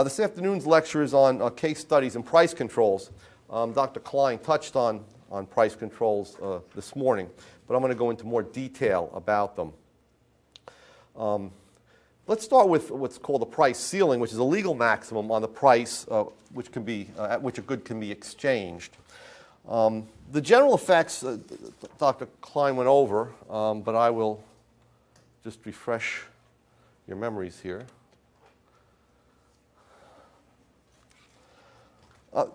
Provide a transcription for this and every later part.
This afternoon's lecture is on case studies and price controls. Dr. Klein touched on price controls this morning, but I'm going to go into more detail about them. Let's start with what's called a price ceiling, which is a legal maximum on the price at which a good can be exchanged. The general effects Dr. Klein went over, but I will just refresh your memories here.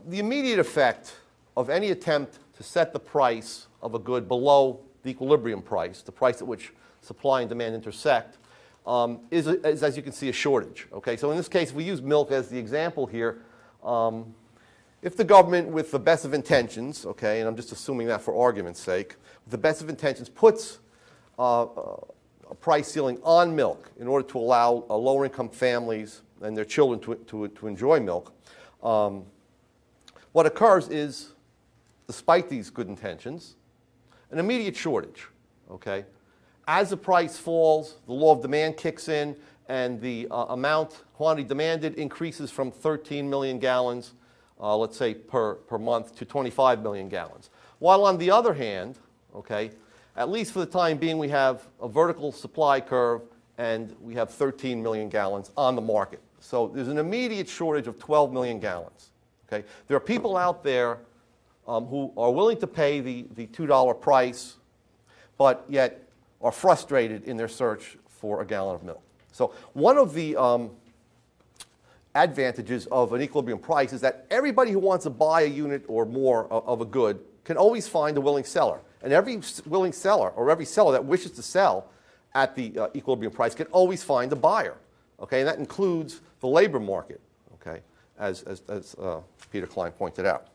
The immediate effect of any attempt to set the price of a good below the equilibrium price, the price at which supply and demand intersect, is, as you can see, a shortage. Okay? So in this case, if we use milk as the example here, if the government, with the best of intentions, okay, and I'm just assuming that for argument's sake, with the best of intentions puts a price ceiling on milk in order to allow lower-income families and their children to enjoy milk, what occurs is, despite these good intentions, an immediate shortage. Okay? As the price falls, the law of demand kicks in, and the quantity demanded increases from 13 million gallons, let's say, per month to 25 million gallons. While on the other hand, okay, at least for the time being, we have a vertical supply curve, and we have 13 million gallons on the market. So there's an immediate shortage of 12 million gallons. Okay? There are people out there who are willing to pay the $2 price, but yet are frustrated in their search for a gallon of milk. So one of the advantages of an equilibrium price is that everybody who wants to buy a unit or more of a good can always find a willing seller. And every willing seller, or every seller that wishes to sell at the equilibrium price, can always find a buyer. Okay? And that includes the labor market, okay, as Peter Klein pointed out.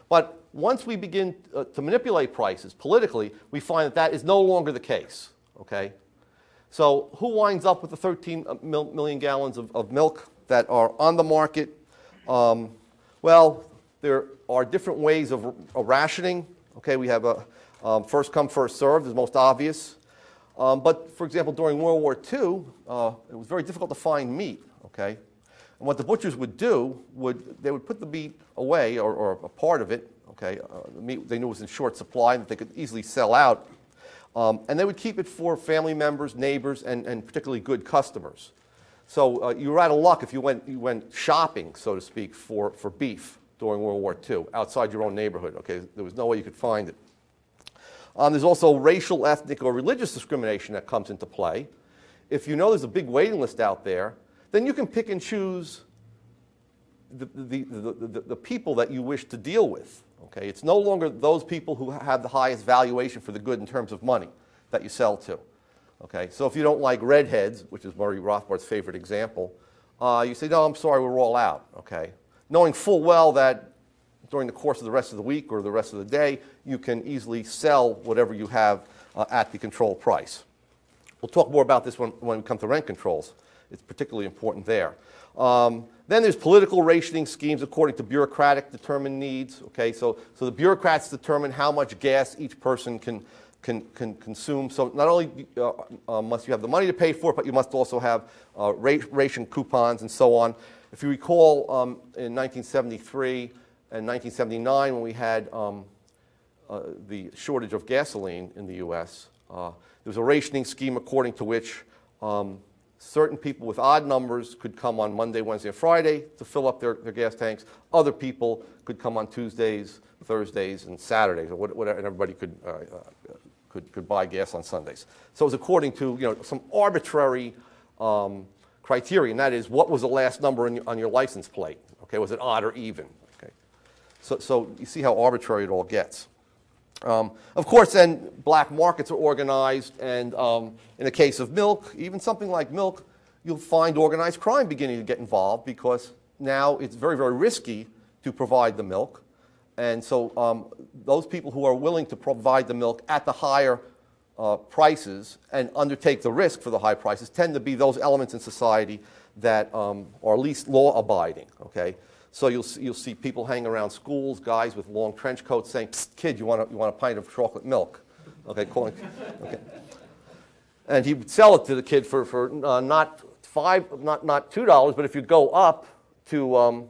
But once we begin to manipulate prices politically, we find that that is no longer the case. Okay? So who winds up with the 13 million gallons of milk that are on the market? Well, there are different ways of rationing. Okay, we have a first come, first served is most obvious. But for example, during World War II, it was very difficult to find meat. Okay? And what the butchers would do, they would put the meat away, or a part of it. Okay, the meat they knew was in short supply that they could easily sell out. And they would keep it for family members, neighbors, and particularly good customers. So you were out of luck if you went shopping, so to speak, for beef during World War II outside your own neighborhood. Okay, there was no way you could find it. There's also racial, ethnic, or religious discrimination that comes into play. If you know there's a big waiting list out there, then you can pick and choose the people that you wish to deal with. Okay? It's no longer those people who have the highest valuation for the good in terms of money that you sell to. Okay? So if you don't like redheads, which is Murray Rothbard's favorite example, you say, no, I'm sorry, we're all out. Okay? Knowing full well that during the course of the rest of the week or the rest of the day, you can easily sell whatever you have at the control price. We'll talk more about this when we come to rent controls. It's particularly important there. Then there's political rationing schemes according to bureaucratic determined needs. Okay, so the bureaucrats determine how much gas each person can consume. So not only must you have the money to pay for it, but you must also have ration coupons and so on. If you recall, in 1973 and 1979, when we had the shortage of gasoline in the U.S., there was a rationing scheme according to which certain people with odd numbers could come on Monday, Wednesday, and Friday to fill up their gas tanks. Other people could come on Tuesdays, Thursdays, and Saturdays, or whatever, and everybody could buy gas on Sundays. So it was according to some arbitrary criteria, and that is, what was the last number on your license plate? Okay, was it odd or even? Okay, so you see how arbitrary it all gets. Of course, then black markets are organized, and in the case of milk, even something like milk, you'll find organized crime beginning to get involved because now it's very, very risky to provide the milk. And so those people who are willing to provide the milk at the higher prices and undertake the risk for the high prices tend to be those elements in society that are least law-abiding. Okay? So you'll see people hanging around schools, guys with long trench coats saying, "Psst, kid, you want a pint of chocolate milk?" Okay, okay. And he would sell it to the kid for not not $2, but if you go up to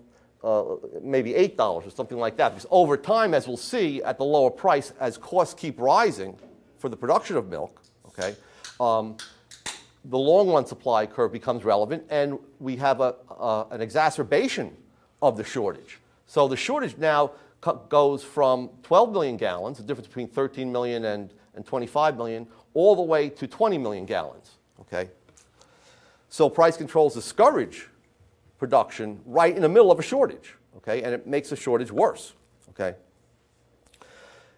maybe $8 or something like that, because over time, as we'll see, at the lower price, as costs keep rising for the production of milk, okay, the long-run supply curve becomes relevant, and we have an exacerbation of the shortage. So the shortage now goes from 12 million gallons, the difference between 13 million and 25 million, all the way to 20 million gallons, okay? So price controls discourage production right in the middle of a shortage, okay? And it makes the shortage worse, okay?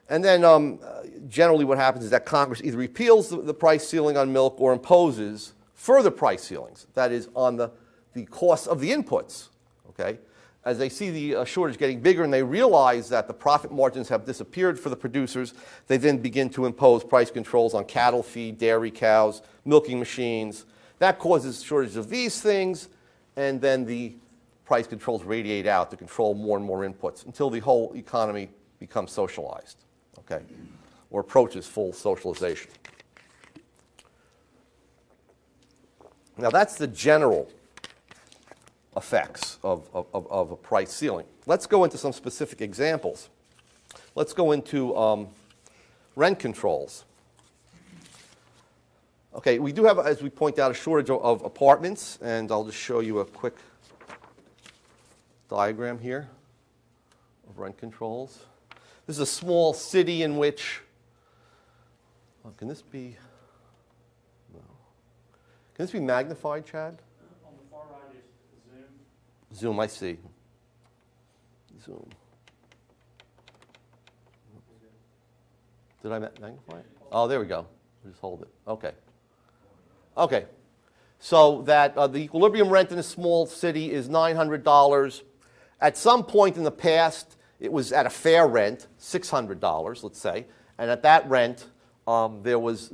And then generally what happens is that Congress either repeals the price ceiling on milk or imposes further price ceilings, that is, on the cost of the inputs, okay? As they see the shortage getting bigger and they realize that the profit margins have disappeared for the producers, they then begin to impose price controls on cattle feed, dairy cows, milking machines. That causes shortage of these things, and then the price controls radiate out to control more and more inputs until the whole economy becomes socialized, okay, or approaches full socialization. Now that's the general effects of a price ceiling. Let's go into some specific examples. Let's go into rent controls. Okay, we do have, as we point out, a shortage of apartments, and I'll just show you a quick diagram here of rent controls. This is a small city in which, can this be, no. Can this be magnified, Chad? On the far right is zoom. Zoom, I see. Zoom. Did I magnify it? Oh, there we go. Just hold it. Okay. Okay. So that the equilibrium rent in a small city is $900. At some point in the past, it was at a fair rent, $600, let's say, and at that rent, there was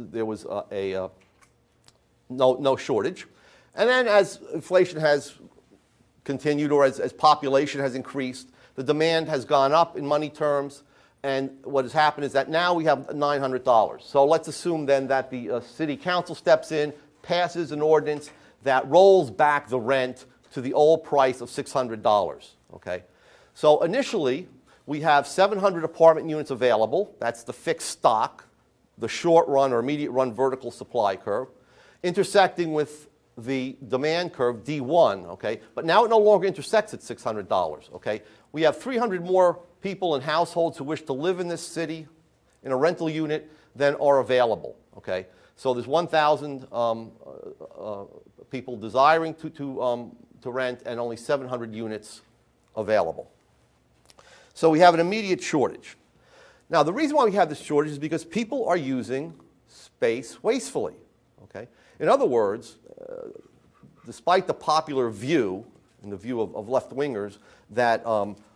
no shortage. And then as inflation has continued, or as population has increased, the demand has gone up in money terms, and what has happened is that now we have $900. So let's assume then that the city council steps in, passes an ordinance that rolls back the rent to the old price of $600, okay? So initially, we have 700 apartment units available. That's the fixed stock, the short run or immediate run vertical supply curve, intersecting with the demand curve, D1, okay? But now it no longer intersects at $600, okay? We have 300 more people and households who wish to live in this city in a rental unit than are available, okay? So there's 1,000 people desiring to rent and only 700 units available. So we have an immediate shortage. Now, the reason why we have this shortage is because people are using space wastefully, okay? In other words, despite the popular view, and the view of left-wingers, that,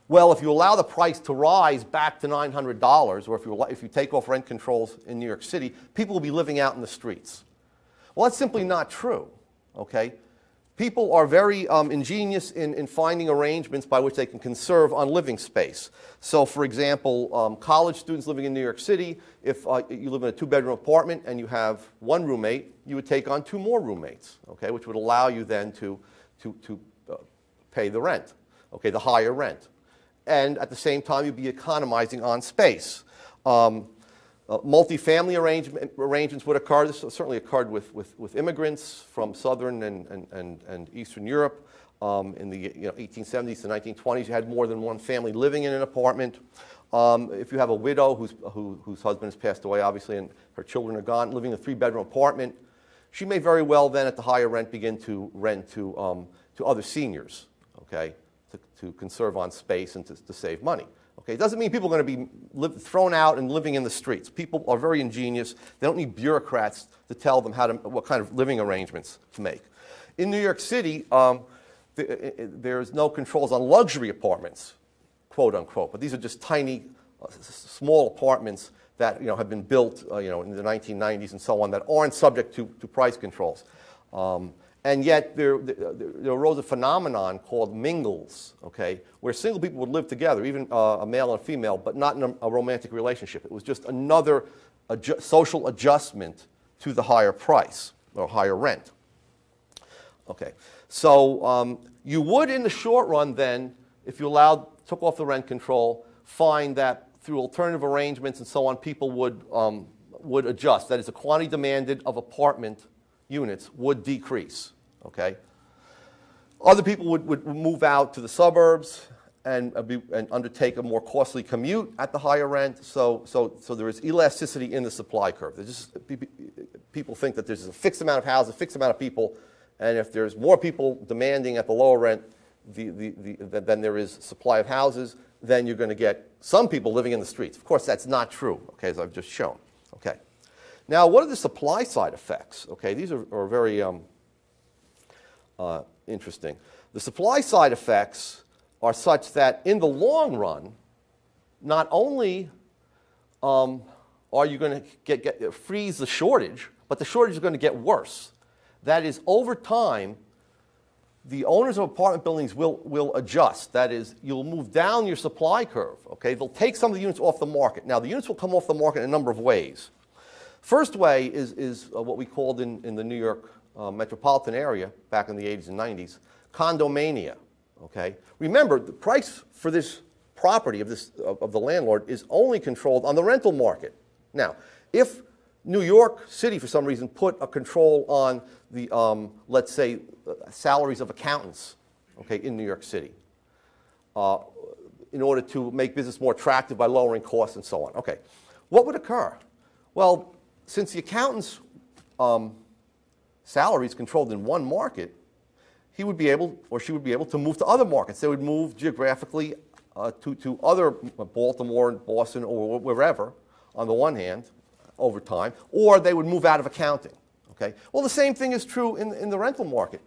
well, if you allow the price to rise back to $900, or if you take off rent controls in New York City, people will be living out in the streets. Well, that's simply not true, okay? People are very ingenious in finding arrangements by which they can conserve on living space. So, for example, college students living in New York City, if you live in a two-bedroom apartment and you have one roommate, you would take on 2 more roommates, okay, which would allow you then to pay the rent, okay, the higher rent. And at the same time, you'd be economizing on space. Multifamily arrangements would occur. This certainly occurred with immigrants from Southern and Eastern Europe. In the 1870s to 1920s, you had more than one family living in an apartment. If you have a widow whose husband has passed away, obviously, and her children are gone, living in a 3-bedroom apartment, she may very well then, at the higher rent, begin to rent to other seniors, okay, to conserve on space and to save money. Okay, it doesn't mean people are going to be thrown out and living in the streets. People are very ingenious. They don't need bureaucrats to tell them what kind of living arrangements to make. In New York City, there's no controls on luxury apartments, quote unquote, but these are just tiny, small apartments that have been built in the 1990s and so on that aren't subject to price controls. And yet there arose a phenomenon called mingles, okay, where single people would live together, even a male and a female, but not in a romantic relationship. It was just another social adjustment to the higher price or higher rent. Okay, so you would, in the short run, then, if you took off the rent control, find that through alternative arrangements and so on, people would adjust. That is, the quantity demanded of apartment units would decrease. Okay, other people would move out to the suburbs and undertake a more costly commute at the higher rent. So there is elasticity in the supply curve. People think that there's a fixed amount of houses, a fixed amount of people, and if there's more people demanding at the lower rent than there is supply of houses, then you're going to get some people living in the streets. Of course, that's not true, okay, as I've just shown. Okay. Now, what are the supply side effects? Okay, these are very interesting. The supply side effects are such that in the long run, not only are you going to freeze the shortage, but the shortage is going to get worse. That is, over time, the owners of apartment buildings will adjust. That is, you'll move down your supply curve. Okay? They'll take some of the units off the market. Now, the units will come off the market in a number of ways. First way is what we called in the New York metropolitan area back in the 80s and 90s, condomania. Okay? Remember, the price for this property of the landlord is only controlled on the rental market. Now, if New York City, for some reason, put a control on the, let's say, salaries of accountants, okay, in New York City, in order to make business more attractive by lowering costs and so on. Okay, what would occur? Well, since the accountant's salary is controlled in one market, he would be able, or she would be able, to move to other markets. They would move geographically to other, Baltimore, Boston, or wherever, on the one hand, over time, or they would move out of accounting. Okay? Well, the same thing is true in the rental market.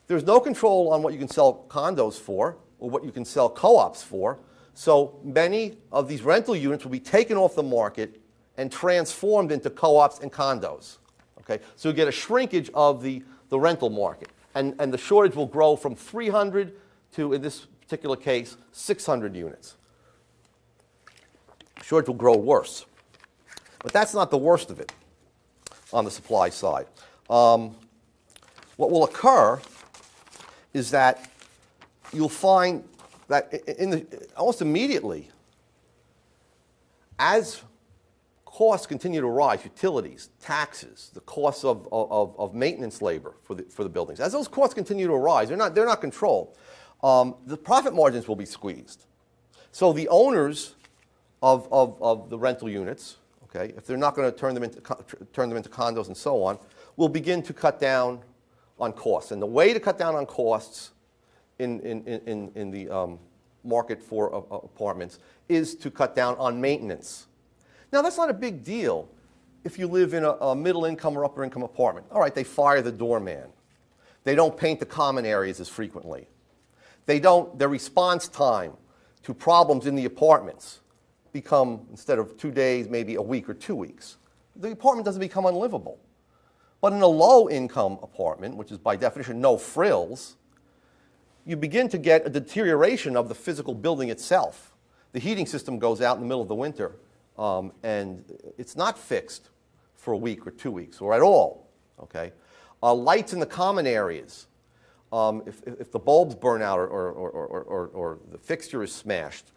There's no control on what you can sell condos for or what you can sell co-ops for, so many of these rental units will be taken off the market and transformed into co-ops and condos. Okay? So you get a shrinkage of the rental market, and the shortage will grow from 300 to, in this particular case, 600 units. Shortage will grow worse. But that's not the worst of it on the supply side. What will occur is that you'll find that almost immediately, as costs continue to rise, utilities, taxes, the costs of maintenance labor for the buildings, as those costs continue to rise, they're not controlled, the profit margins will be squeezed. So the owners of the rental units, okay, if they're not going to turn them into condos and so on, will begin to cut down on costs. And the way to cut down on costs in the market for apartments is to cut down on maintenance. Now, that's not a big deal if you live in a middle-income or upper-income apartment. All right, they fire the doorman. They don't paint the common areas as frequently. Their response time to problems in the apartments become, instead of 2 days, maybe a week or 2 weeks. The apartment doesn't become unlivable. But in a low-income apartment, which is by definition no frills, you begin to get a deterioration of the physical building itself. The heating system goes out in the middle of the winter, and it's not fixed for a week or 2 weeks, or at all. Okay? Lights in the common areas. If the bulbs burn out or the fixture is smashed,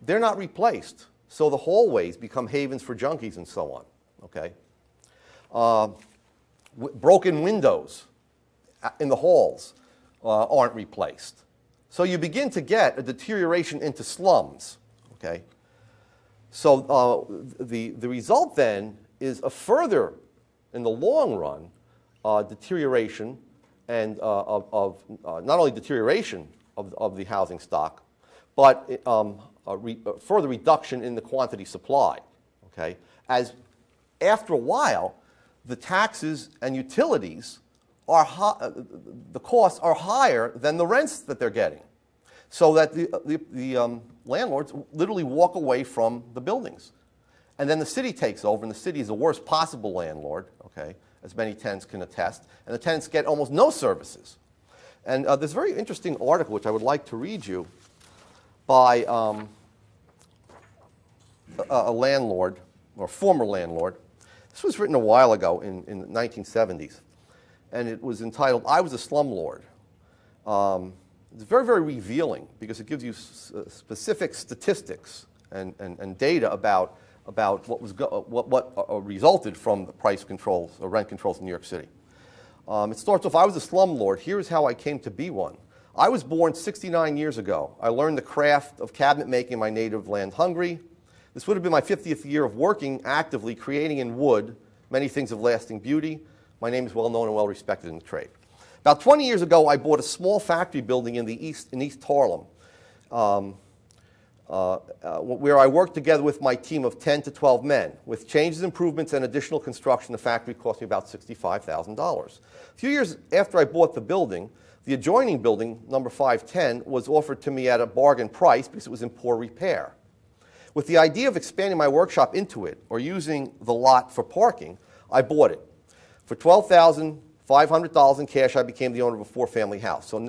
they're not replaced. So the hallways become havens for junkies and so on. Okay? Broken windows in the halls aren't replaced. So you begin to get a deterioration into slums. Okay? So the result then is a further, in the long run, deterioration and of not only deterioration of the housing stock, but a further reduction in the quantity supplied. Okay? As after a while, the taxes and utilities the costs are higher than the rents that they're getting, so that the landlords literally walk away from the buildings, and then the city takes over, and the city is the worst possible landlord. Okay, as many tenants can attest, and the tenants get almost no services. And there's a very interesting article which I would like to read you by a landlord, or former landlord. This was written a while ago in the 1970s. and it was entitled, "I Was a Slumlord." It's very, very revealing because it gives you specific statistics and data about what resulted from the price controls or rent controls in New York City. It starts off, "I was a slumlord. Here's how I came to be one. I was born 69 years ago. I learned the craft of cabinet making in my native land, Hungary. This would have been my 50th year of working actively, creating in wood many things of lasting beauty. My name is well known and well respected in the trade." About 20 years ago, I bought a small factory building in East Harlem, where I worked together with my team of 10 to 12 men. With changes, improvements, and additional construction, the factory cost me about $65,000. A few years after I bought the building, the adjoining building, number 510, was offered to me at a bargain price because it was in poor repair. With the idea of expanding my workshop into it or using the lot for parking, I bought it. For $12,500 in cash, I became the owner of a 4-family house. So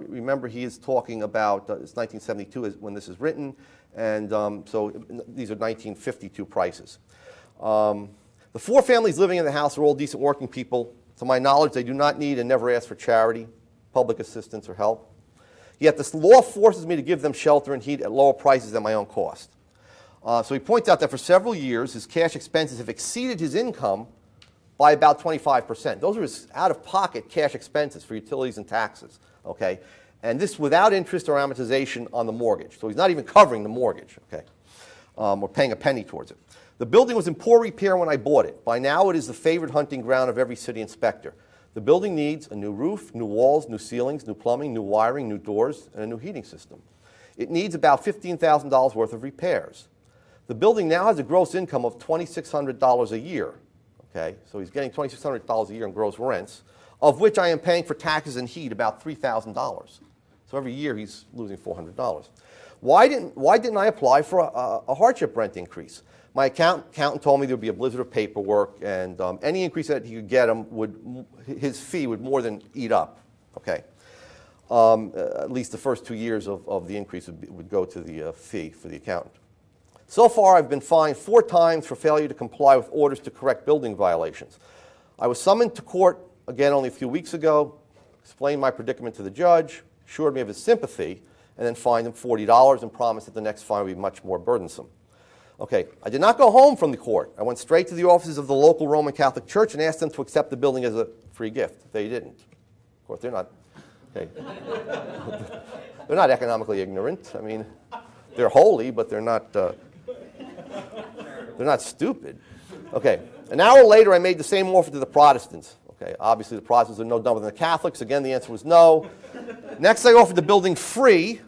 remember, he is talking about, it's 1972 when this is written, and so these are 1952 prices. The 4 families living in the house are all decent working people. To my knowledge, they do not need and never ask for charity, public assistance, or help. Yet this law forces me to give them shelter and heat at lower prices than my own cost. So he points out that for several years, his cash expenses have exceeded his income by about 25%. Those are his out-of-pocket cash expenses for utilities and taxes, okay? And this without interest or amortization on the mortgage. So he's not even covering the mortgage, okay, or paying a penny towards it. The building was in poor repair when I bought it. By now, it is the favorite hunting ground of every city inspector. The building needs a new roof, new walls, new ceilings, new plumbing, new wiring, new doors, and a new heating system. It needs about $15,000 worth of repairs. The building now has a gross income of $2,600 a year. Okay, so he's getting $2,600 a year in gross rents, of which I am paying for taxes and heat about $3,000. So every year he's losing $400. Why didn't I apply for a hardship rent increase? My accountant told me there would be a blizzard of paperwork, and any increase that he could get him his fee would more than eat up. Okay, at least the first 2 years of the increase would go to the fee for the accountant. So far, I've been fined 4 times for failure to comply with orders to correct building violations. I was summoned to court again only a few weeks ago, explained my predicament to the judge, assured me of his sympathy, and then fined him $40 and promised that the next fine would be much more burdensome. Okay, I did not go home from the court. I went straight to the offices of the local Roman Catholic Church and asked them to accept the building as a free gift. They didn't. Of course, they're not. Okay. They're not economically ignorant. I mean, they're holy, but they're not stupid. Okay, an hour later, I made the same offer to the Protestants. Okay, obviously the Protestants are no dumber than the Catholics. Again, the answer was no. Next, I offered the building free,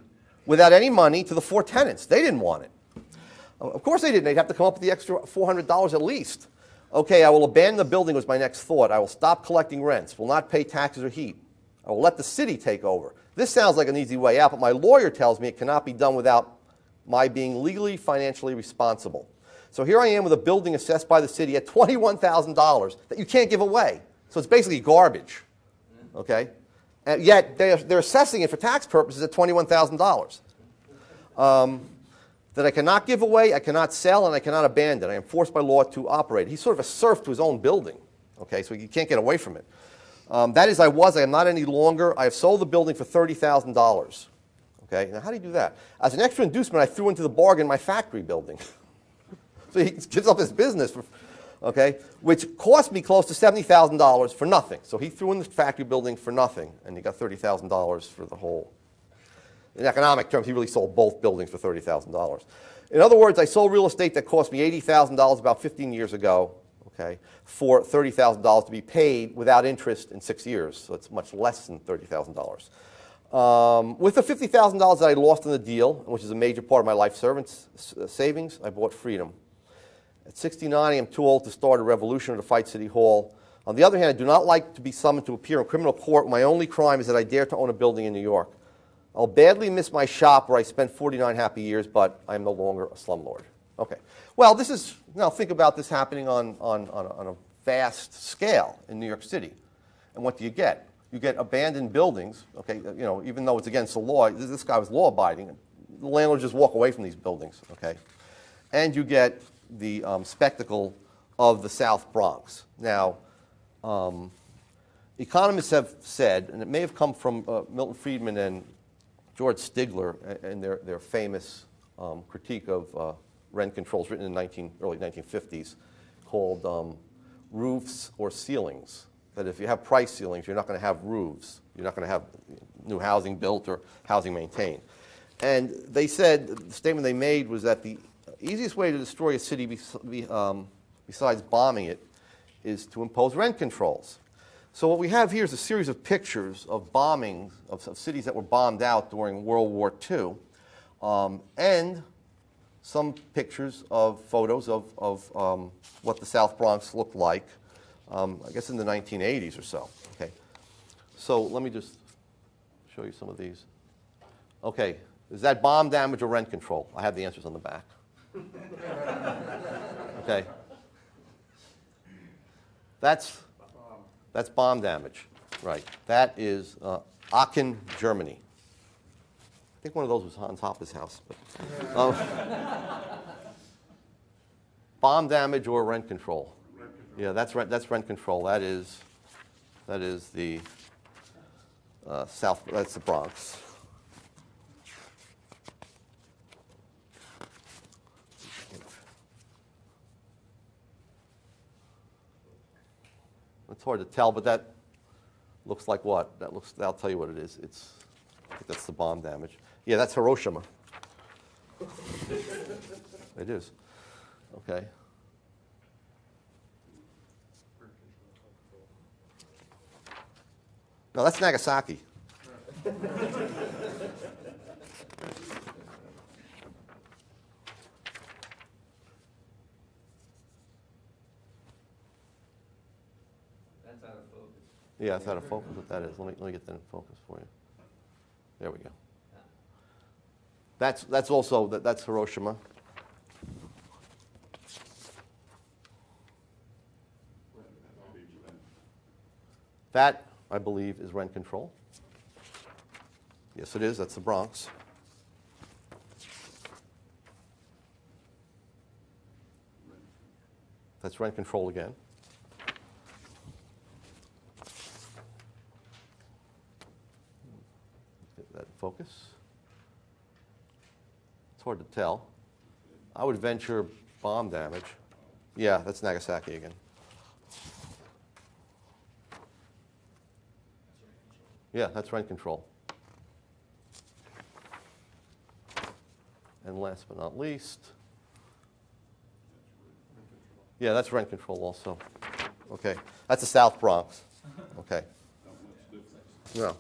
without any money, to the 4 tenants. They didn't want it. Of course they didn't. They'd have to come up with the extra $400 at least. Okay, I will abandon the building was my next thought. I will stop collecting rents, will not pay taxes or heat. I will let the city take over. This sounds like an easy way out, but my lawyer tells me it cannot be done without my being legally, financially responsible. So here I am with a building assessed by the city at $21,000 that you can't give away. So it's basically garbage, okay? And yet they're assessing it for tax purposes at $21,000. That I cannot give away, I cannot sell, and I cannot abandon. I am forced by law to operate. He's sort of a serf to his own building, okay? So you can't get away from it. That is, I am not any longer. I have sold the building for $30,000. Okay, now how do you do that? As an extra inducement, I threw into the bargain my factory building. So he gives up his business, okay, which cost me close to $70,000 for nothing. So he threw in the factory building for nothing, and he got $30,000 for the whole. In economic terms, he really sold both buildings for $30,000. In other words, I sold real estate that cost me $80,000 about 15 years ago, okay, for $30,000 to be paid without interest in 6 years. So it's much less than $30,000. With the $50,000 that I lost in the deal, which is a major part of my life savings, I bought freedom. At 69, I am too old to start a revolution or to fight City Hall. On the other hand, I do not like to be summoned to appear in criminal court. My only crime is that I dare to own a building in New York. I'll badly miss my shop where I spent 49 happy years, but I am no longer a slumlord. Okay. Well, this is, now think about this happening on a vast scale in New York City. And what do you get? You get abandoned buildings, okay, you know, even though it's against the law, this guy was law-abiding. The landlords just walk away from these buildings, okay? And you get the spectacle of the South Bronx. Now, in economists have said, and it may have come from Milton Friedman and George Stigler and their famous critique of rent controls written in the early 1950s called roofs or ceilings. That if you have price ceilings, you're not going to have roofs. You're not going to have new housing built or housing maintained. And they said, the statement they made was that the easiest way to destroy a city besides bombing it is to impose rent controls. So what we have here is a series of pictures of bombings of cities that were bombed out during World War II, and some pictures of photos of what the South Bronx looked like, I guess in the 1980s or so. Okay, so let me just show you some of these. Okay, is that bomb damage or rent control? I have the answers on the back. Okay, that's bomb damage, right? That is Aachen, Germany. I think one of those was on top of his house. But, bomb damage or rent control? Yeah, that's rent control. That is the South. That's the Bronx. It's hard to tell, but that looks like what? I'll tell you what it is. I think that's the bomb damage. Yeah, that's Hiroshima. It is. Okay. No, that's Nagasaki. Yeah, it's out of focus what that is. Let me get that in focus for you. There we go. That's also that's Hiroshima. That, I believe, is rent control. Yes, it is. That's the Bronx. That's rent control again. Get that in focus. It's hard to tell. I would venture bomb damage. Yeah, that's Nagasaki again. Yeah, that's rent control. And last but not least, yeah, that's rent control also. Okay, that's the South Bronx. Okay. No.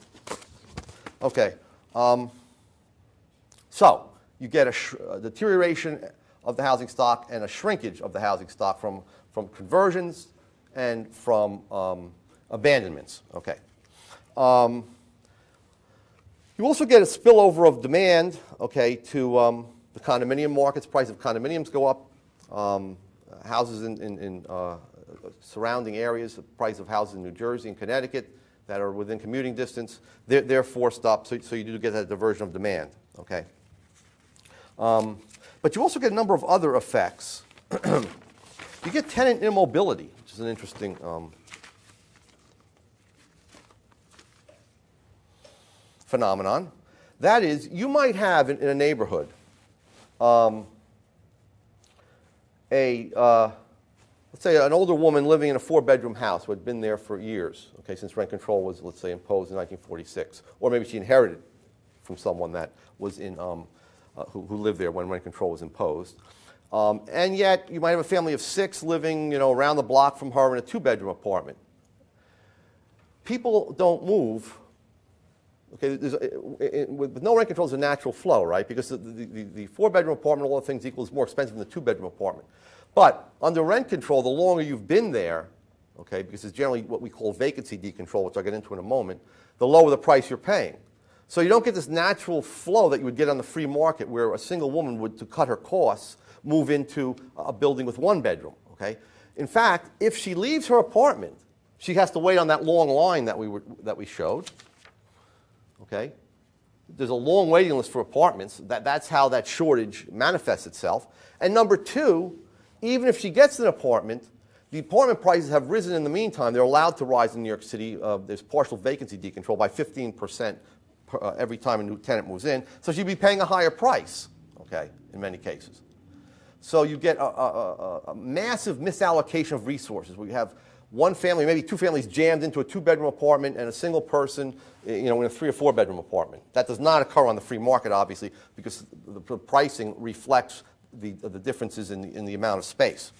Okay. So you get a deterioration of the housing stock and a shrinkage of the housing stock from conversions and from abandonments. Okay. You also get a spillover of demand, okay, to the condominium markets. Price of condominiums go up. Houses in surrounding areas, the price of houses in New Jersey and Connecticut that are within commuting distance, they're forced up, so you do get that diversion of demand, okay? But you also get a number of other effects. You get tenant immobility, which is an interesting phenomenon. That is, you might have in a neighborhood let's say an older woman living in a 4-bedroom house who had been there for years, okay, since rent control was, let's say, imposed in 1946, or maybe she inherited from someone that was in who lived there when rent control was imposed, and yet you might have a family of 6 living, around the block from her in a 2-bedroom apartment. People don't move. Okay, with no rent control, there's a natural flow, right? Because the 4-bedroom apartment, all other things equal, is more expensive than the 2-bedroom apartment. But under rent control, the longer you've been there, okay, because it's generally what we call vacancy decontrol, which I'll get into in a moment, the lower the price you're paying. So you don't get this natural flow that you would get on the free market where a single woman would, to cut her costs, move into a building with 1 bedroom, okay? In fact, if she leaves her apartment, she has to wait on that long line that we showed. Okay? There's a long waiting list for apartments. That's how that shortage manifests itself. And number 2, even if she gets an apartment, The apartment prices have risen in the meantime. They're allowed to rise in New York City. There's partial vacancy decontrol by 15% every time a new tenant moves in. So she'd be paying a higher price, okay, in many cases. So you get a massive misallocation of resources. We have one family, maybe two families jammed into a two-bedroom apartment and a single person, in a 3 or 4 bedroom apartment. That does not occur on the free market, obviously, because the pricing reflects the differences in the amount of space.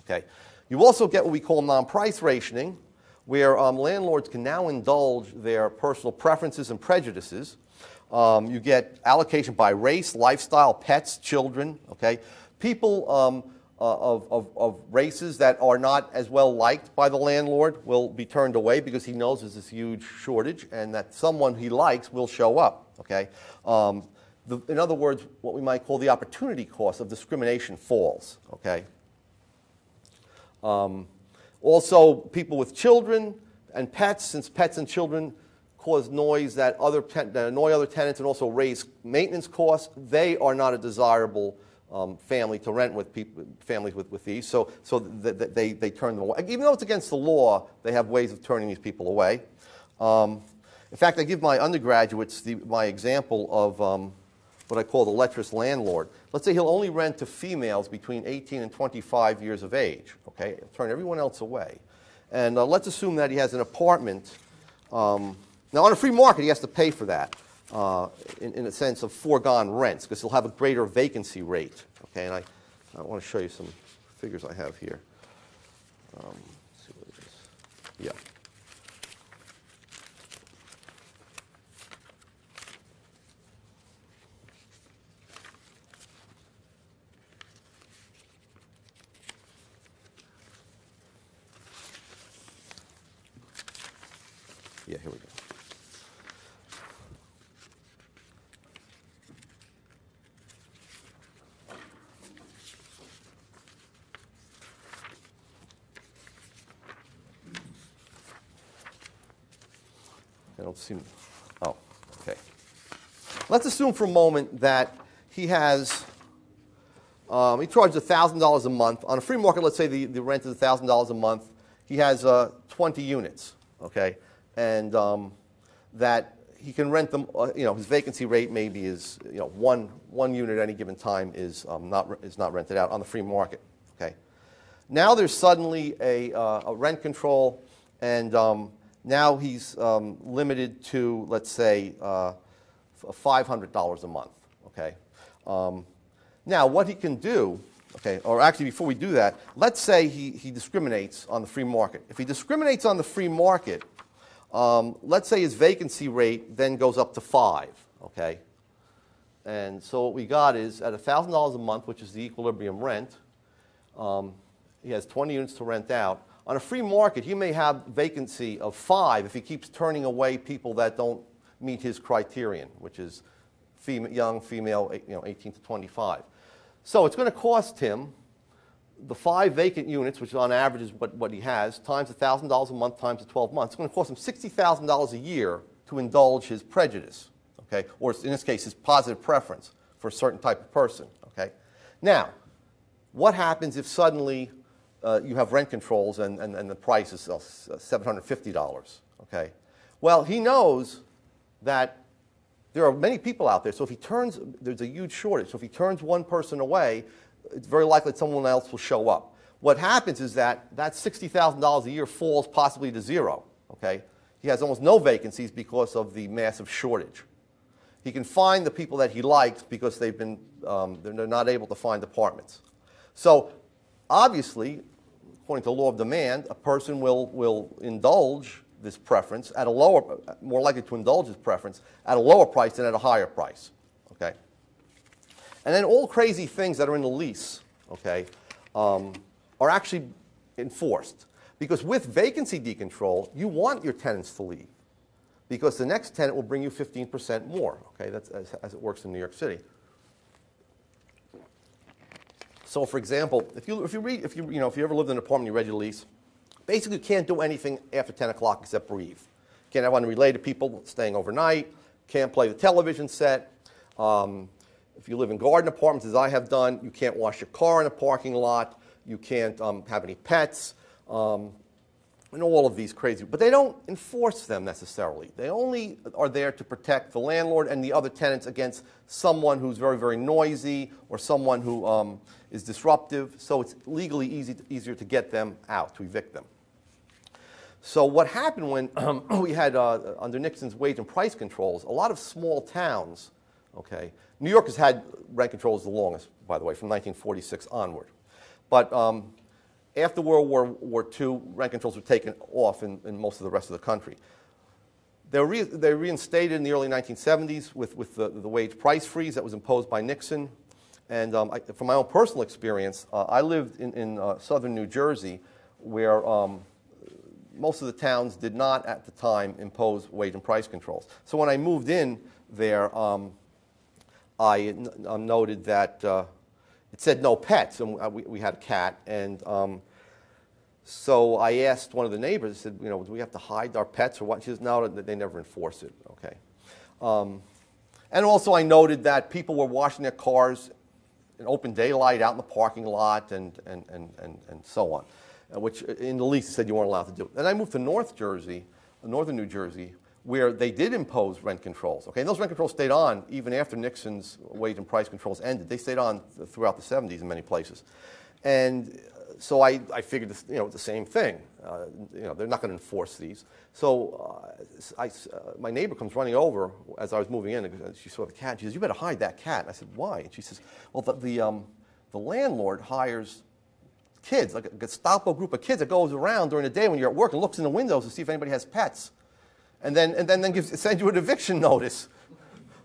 Okay. You also get what we call non-price rationing, where landlords can now indulge their personal preferences and prejudices. You get allocation by race, lifestyle, pets, children. Okay. People of races that are not as well liked by the landlord will be turned away because he knows there's this huge shortage and that someone he likes will show up. Okay? In other words, what we might call the opportunity cost of discrimination falls. Okay? Also, people with children and pets, since pets and children cause noise that annoy other tenants and also raise maintenance costs, they are not a desirable family to rent with, families with these, so they turn them away. Even though it's against the law, they have ways of turning these people away. In fact, I give my undergraduates my example of what I call the lecherous landlord. Let's say he'll only rent to females between 18 and 25 years of age. Okay, he'll turn everyone else away. And let's assume that he has an apartment. Now, on a free market, he has to pay for that. In a sense of foregone rents, because he'll have a greater vacancy rate. Okay, and I want to show you some figures I have here. Let's see what it is. Yeah. Yeah, here we go. I don't see. Oh, okay. Let's assume for a moment that he has, he charges $1,000 a month. On a free market, let's say the rent is $1,000 a month. He has 20 units, okay? And that he can rent them, his vacancy rate maybe is, one unit at any given time is not rented out on the free market, okay? Now there's suddenly a rent control, and now he's limited to, let's say, $500 a month, okay? Now, what he can do, okay, or actually before we do that, let's say he discriminates on the free market. If he discriminates on the free market, let's say his vacancy rate then goes up to 5, okay? And so what we got is at $1,000 a month, which is the equilibrium rent, he has 20 units to rent out. On a free market, he may have vacancy of 5 if he keeps turning away people that don't meet his criterion, which is young female, 18 to 25. So it's going to cost him the 5 vacant units, which on average is what he has, times $1,000 a month times the 12 months. It's going to cost him $60,000 a year to indulge his prejudice, okay, or in this case, his positive preference for a certain type of person, okay. Now, what happens if suddenly you have rent controls and the price is $750, okay? Well, he knows that there are many people out there, so if he turns, there's a huge shortage, so if he turns one person away, it's very likely that someone else will show up. What happens is that $60,000 a year falls possibly to 0, okay? He has almost no vacancies because of the massive shortage. He can find the people that he likes because they're not able to find apartments. So obviously, according to the law of demand, a person will indulge this preference at a more likely to indulge his preference at a lower price than at a higher price, okay? And then all crazy things that are in the lease, okay, are actually enforced. Because with vacancy decontrol, you want your tenants to leave. Because the next tenant will bring you 15% more, okay? That's as it works in New York City. So, for example, if you ever lived in an apartment, you read your lease, basically you can't do anything after 10 o'clock except breathe. Can't have unrelated people staying overnight. Can't play the television set. If you live in garden apartments, as I have done, you can't wash your car in a parking lot. You can't have any pets. and all of these crazy, but they don't enforce them necessarily. They only are there to protect the landlord and the other tenants against someone who's very, very noisy or someone who is disruptive, so it's legally easier to get them out, to evict them. So what happened when we had, under Nixon's wage and price controls, a lot of small towns, okay, New York has had rent controls the longest, by the way, from 1946 onward. But after World War II, rent controls were taken off in most of the rest of the country. They reinstated in the early 1970s with the wage price freeze that was imposed by Nixon. And from my own personal experience, I lived in southern New Jersey where most of the towns did not at the time impose wage and price controls. So when I moved in there, I noted that it said no pets, and we had a cat. And so I asked one of the neighbors, I said, you know, do we have to hide our pets or what? She says, no, they never enforce it, okay. And also I noted that people were washing their cars in open daylight out in the parking lot and so on, which in the lease said you weren't allowed to do. Then I moved to northern New Jersey, where they did impose rent controls. Okay, and those rent controls stayed on even after Nixon's wage and price controls ended. They stayed on throughout the 70s in many places. And so I figured, you know, the same thing. You know, they're not going to enforce these. So my neighbor comes running over as I was moving in, and she saw the cat. She says, "You better hide that cat." And I said, "Why?" And she says, "Well, the landlord hires kids, like a Gestapo group of kids that goes around during the day when you're at work and looks in the windows to see if anybody has pets, and then sends you an eviction notice,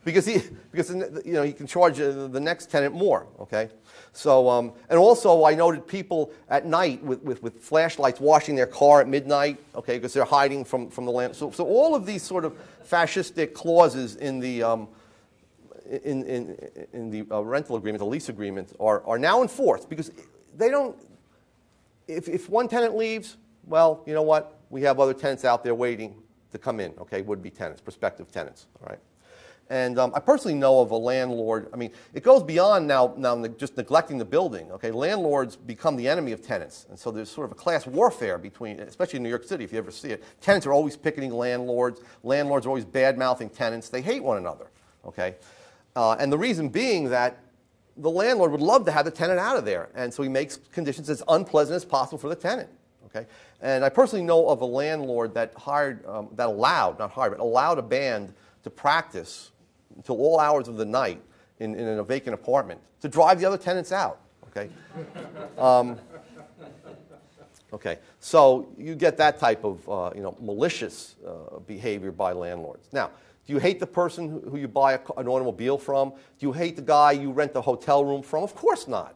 because you know, he can charge the next tenant more." Okay, so and also I noted people at night with flashlights washing their car at midnight. Okay, because they're hiding from the land. So all of these sort of fascistic clauses in the rental agreement, the lease agreement, are now enforced because they don't. If one tenant leaves, well, you know what? We have other tenants out there waiting to come in, okay, would-be tenants, prospective tenants, all right? And I personally know of a landlord, I mean, it goes beyond now just neglecting the building, okay? Landlords become the enemy of tenants, and so there's sort of a class warfare between, especially in New York City, if you ever see it. Tenants are always picketing landlords. Landlords are always bad-mouthing tenants. They hate one another, okay? And the reason being that the landlord would love to have the tenant out of there, and so he makes conditions as unpleasant as possible for the tenant. Okay, and I personally know of a landlord that allowed a band to practice until all hours of the night in a vacant apartment to drive the other tenants out. Okay, okay, so you get that type of you know, malicious behavior by landlords. Now, do you hate the person who you buy an automobile from? Do you hate the guy you rent the hotel room from? Of course not.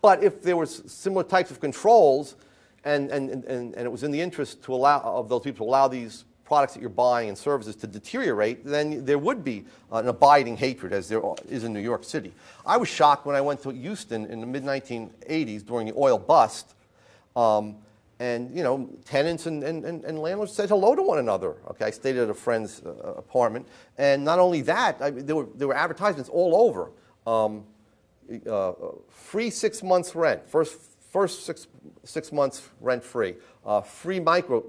But if there were similar types of controls and it was in the interest of those people to allow these products that you're buying and services to deteriorate, then there would be an abiding hatred, as there is in New York City. I was shocked when I went to Houston in the mid-1980s during the oil bust. And, you know, tenants and landlords said hello to one another. Okay, I stayed at a friend's apartment. And not only that, there were advertisements all over. Free 6 months rent, first six months rent free. Free microwave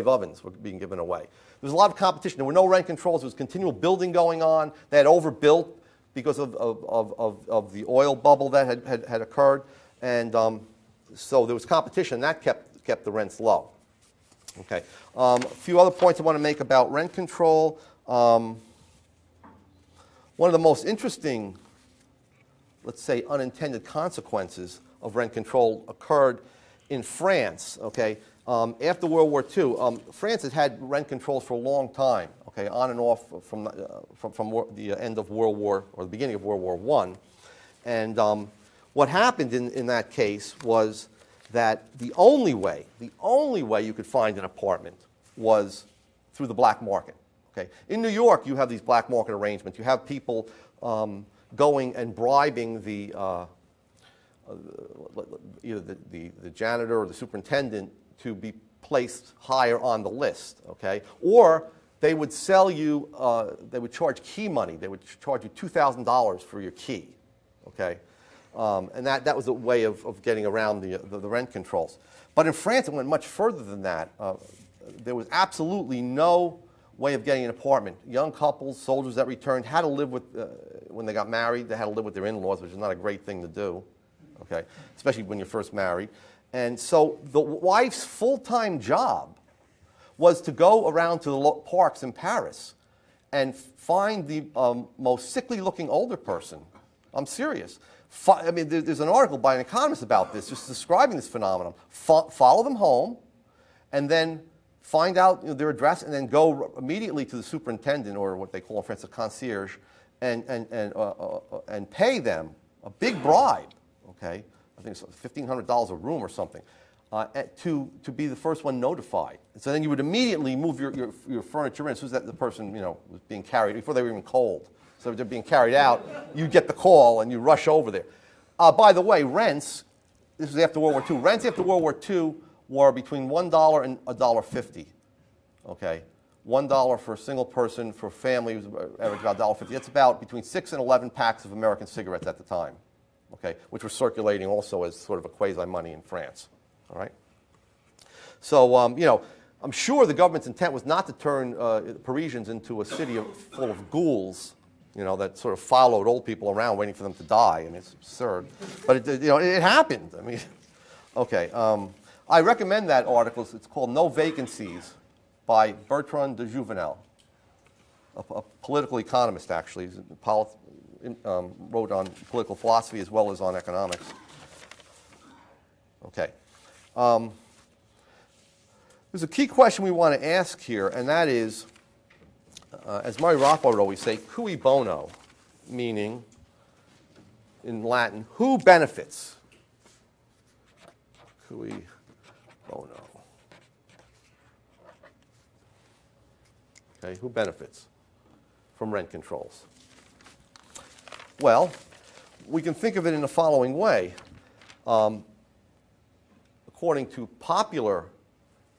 ovens were being given away. There was a lot of competition. There were no rent controls. There was continual building going on. They had overbuilt because of the oil bubble that had occurred. And so there was competition. That kept the rents low. Okay. A few other points I want to make about rent control. One of the most interesting, let's say, unintended consequences of rent control occurred in France. Okay. After World War II, France had had rent controls for a long time. Okay, on and off from the end of World War or the beginning of World War I, and what happened in that case was that the only way you could find an apartment was through the black market. Okay? In New York, you have these black market arrangements. You have people going and bribing either the janitor or the superintendent to be placed higher on the list. Okay? Or they would sell you, they would charge key money. They would charge you $2,000 for your key. Okay? And that was a way of getting around the rent controls. But in France, it went much further than that. There was absolutely no way of getting an apartment. Young couples, soldiers that returned, had to live with, when they got married, they had to live with their in-laws, which is not a great thing to do, okay, especially when you're first married. And so the wife's full-time job was to go around to the parks in Paris and find the most sickly-looking older person. I'm serious. I mean, there's an article by an economist about this, just describing this phenomenon. Follow them home, and then find out their address, and then go immediately to the superintendent, or what they call in France a concierge, and pay them a big bribe. Okay, I think it's $1,500 a room or something, to be the first one notified. So then you would immediately move your furniture in as soon as that the person was being carried, before they were even cold. So if they're being carried out, you get the call and you rush over there. By the way, rents, this was after World War II, rents after World War II were between $1 and $1.50. Okay, $1 for a single person, for a family, was average about $1.50. That's about between 6 and 11 packs of American cigarettes at the time, okay, which were circulating also as sort of a quasi-money in France. All right. So I'm sure the government's intent was not to turn Parisians into a city full of ghouls, that sort of followed old people around waiting for them to die. I mean, it's absurd. But it happened. I mean, okay. I recommend that article. It's called No Vacancies by Bertrand de Jouvenel, a political economist, actually. He wrote on political philosophy as well as on economics. Okay. There's a key question we want to ask here, and that is, as Murray Rothbard would always say, cui bono, meaning, in Latin, who benefits? Cui bono. Okay, who benefits from rent controls? Well, we can think of it in the following way. According to popular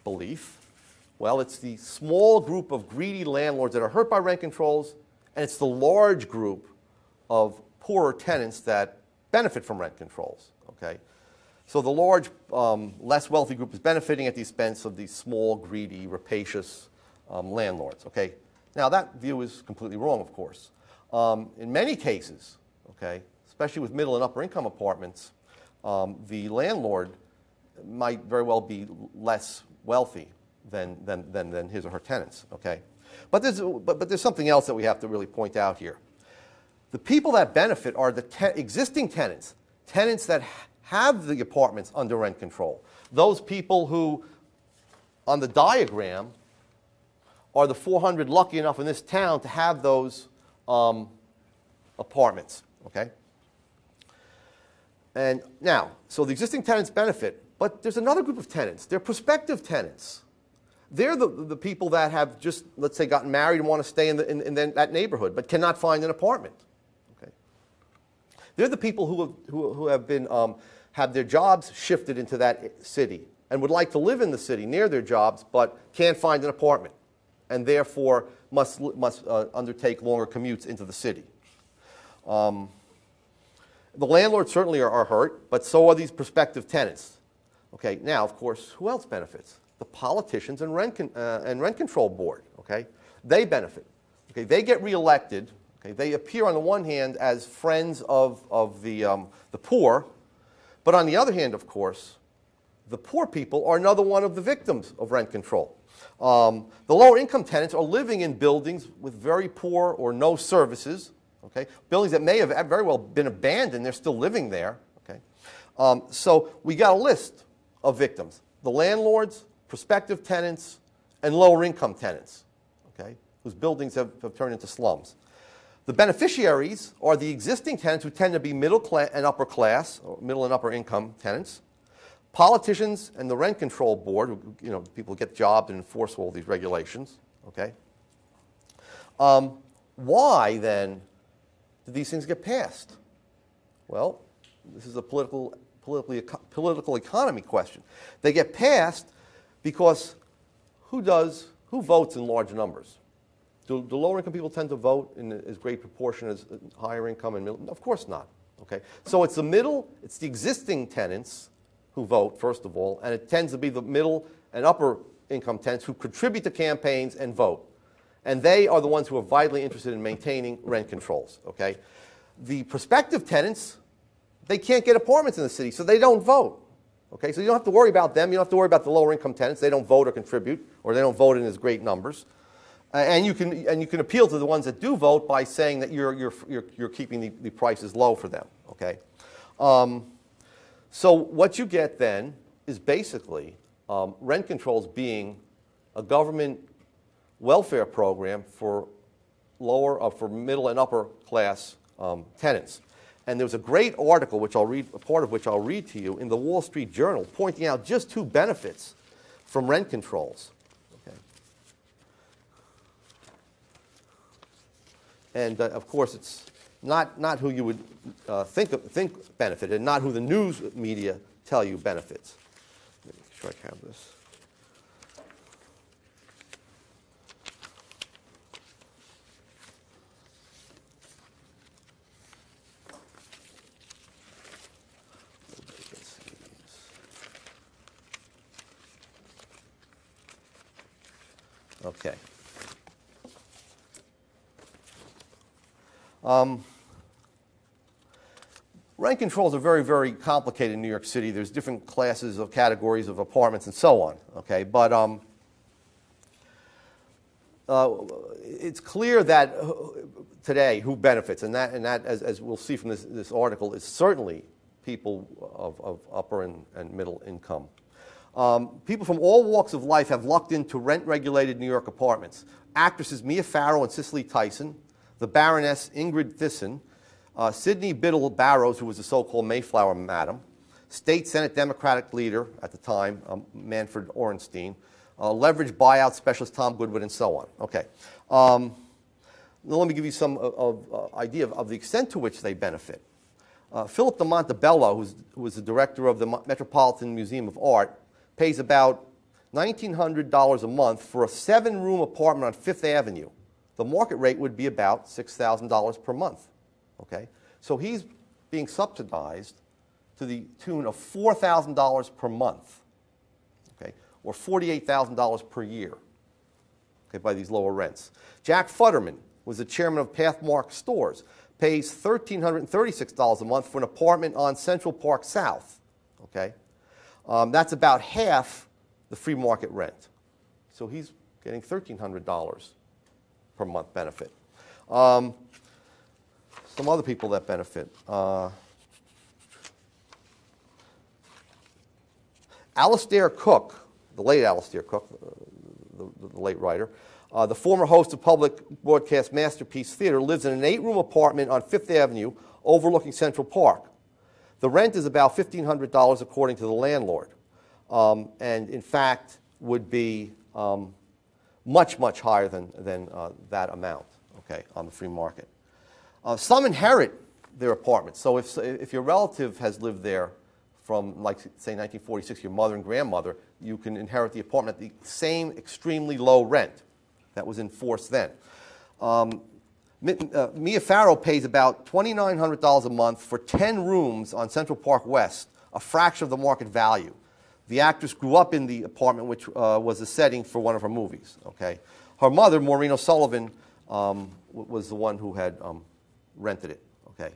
belief, well, it's the small group of greedy landlords that are hurt by rent controls, and it's the large group of poorer tenants that benefit from rent controls. Okay? So the large, less wealthy group is benefiting at the expense of these small, greedy, rapacious landlords. Okay? Now, that view is completely wrong, of course. In many cases, okay, especially with middle and upper income apartments, the landlord might very well be less wealthy than his or her tenants. Okay? But there's something else that we have to really point out here. The people that benefit are the existing tenants, tenants that have the apartments under rent control. Those people who, on the diagram, are the 400 lucky enough in this town to have those apartments. Okay? And now, so the existing tenants benefit, but there's another group of tenants. They're prospective tenants. They're the people that have just, let's say, gotten married and want to stay in that neighborhood, but cannot find an apartment. Okay? They're the people who have been have their jobs shifted into that city and would like to live in the city near their jobs, but can't find an apartment, and therefore must undertake longer commutes into the city. The landlords certainly are hurt, but so are these prospective tenants. Okay, now, of course, who else benefits? The politicians and rent control board. Okay, they benefit. Okay, they get reelected. Okay, they appear on the one hand as friends of the poor, but on the other hand, of course, the poor people are another one of the victims of rent control. The lower income tenants are living in buildings with very poor or no services. Okay, buildings that may have very well been abandoned. They're still living there. Okay, so we got a list of victims: the landlords, prospective tenants, and lower income tenants, okay, whose buildings have turned into slums. The beneficiaries are the existing tenants, who tend to be middle class and upper class, or middle and upper income tenants. Politicians and the rent control board, people who get jobs and enforce all these regulations. Okay. Why then do these things get passed? Well, this is a political economy question. They get passed because who votes in large numbers? Do lower income people tend to vote in as great proportion as higher income and middle? Of course not. Okay? So it's the middle, it's the existing tenants who vote, first of all, and it tends to be the middle and upper income tenants who contribute to campaigns and vote. And they are the ones who are vitally interested in maintaining rent controls. Okay? The prospective tenants, they can't get apartments in the city, so they don't vote. Okay? So you don't have to worry about them. You don't have to worry about the lower income tenants. They don't vote or contribute, or they don't vote in as great numbers. And you can appeal to the ones that do vote by saying that you're keeping the prices low for them. Okay? So what you get then is basically rent controls being a government welfare program for for middle and upper class tenants. And there was a great article, which I'll read, a part of which I'll read to you, in the Wall Street Journal, pointing out just two benefits from rent controls. Okay. And of course, it's not who you would think benefited, and not who the news media tell you benefits. Let me make sure I have this. Okay. Rent controls are very, very complicated in New York City. There's different classes of categories of apartments and so on. Okay, but it's clear that today who benefits, and that as we'll see from this article, is certainly people of upper and middle income. People from all walks of life have lucked into rent-regulated New York apartments. Actresses Mia Farrow and Cicely Tyson, the Baroness Ingrid Thyssen, Sidney Biddle Barrows, who was the so-called Mayflower Madam, State Senate Democratic leader at the time, Manfred Orenstein, leveraged buyout specialist Tom Goodwin, and so on. Okay. Now let me give you some idea of the extent to which they benefit. Philip de Montebello, who is the director of the Metropolitan Museum of Art, pays about $1,900 a month for a 7-room apartment on Fifth Avenue. The market rate would be about $6,000 per month. Okay? So he's being subsidized to the tune of $4,000 per month, okay, or $48,000 per year, okay, by these lower rents. Jack Futterman was the chairman of Pathmark Stores, pays $1,336 a month for an apartment on Central Park South. Okay? That's about half the free market rent. So he's getting $1,300 per month benefit. Some other people that benefit. Alistair Cook, the late Alistair Cook, the late writer, the former host of public broadcast Masterpiece Theater, lives in an 8-room apartment on Fifth Avenue overlooking Central Park. The rent is about $1,500 according to the landlord, and in fact would be much, much higher than that amount, okay, on the free market. Some inherit their apartments. So if your relative has lived there from, like, say, 1946, your mother and grandmother, you can inherit the apartment at the same extremely low rent that was in force then. Mia Farrow pays about $2,900 a month for 10 rooms on Central Park West, a fraction of the market value. The actress grew up in the apartment, which was the setting for one of her movies. Okay? Her mother, Maureen O'Sullivan, was the one who had rented it. Okay?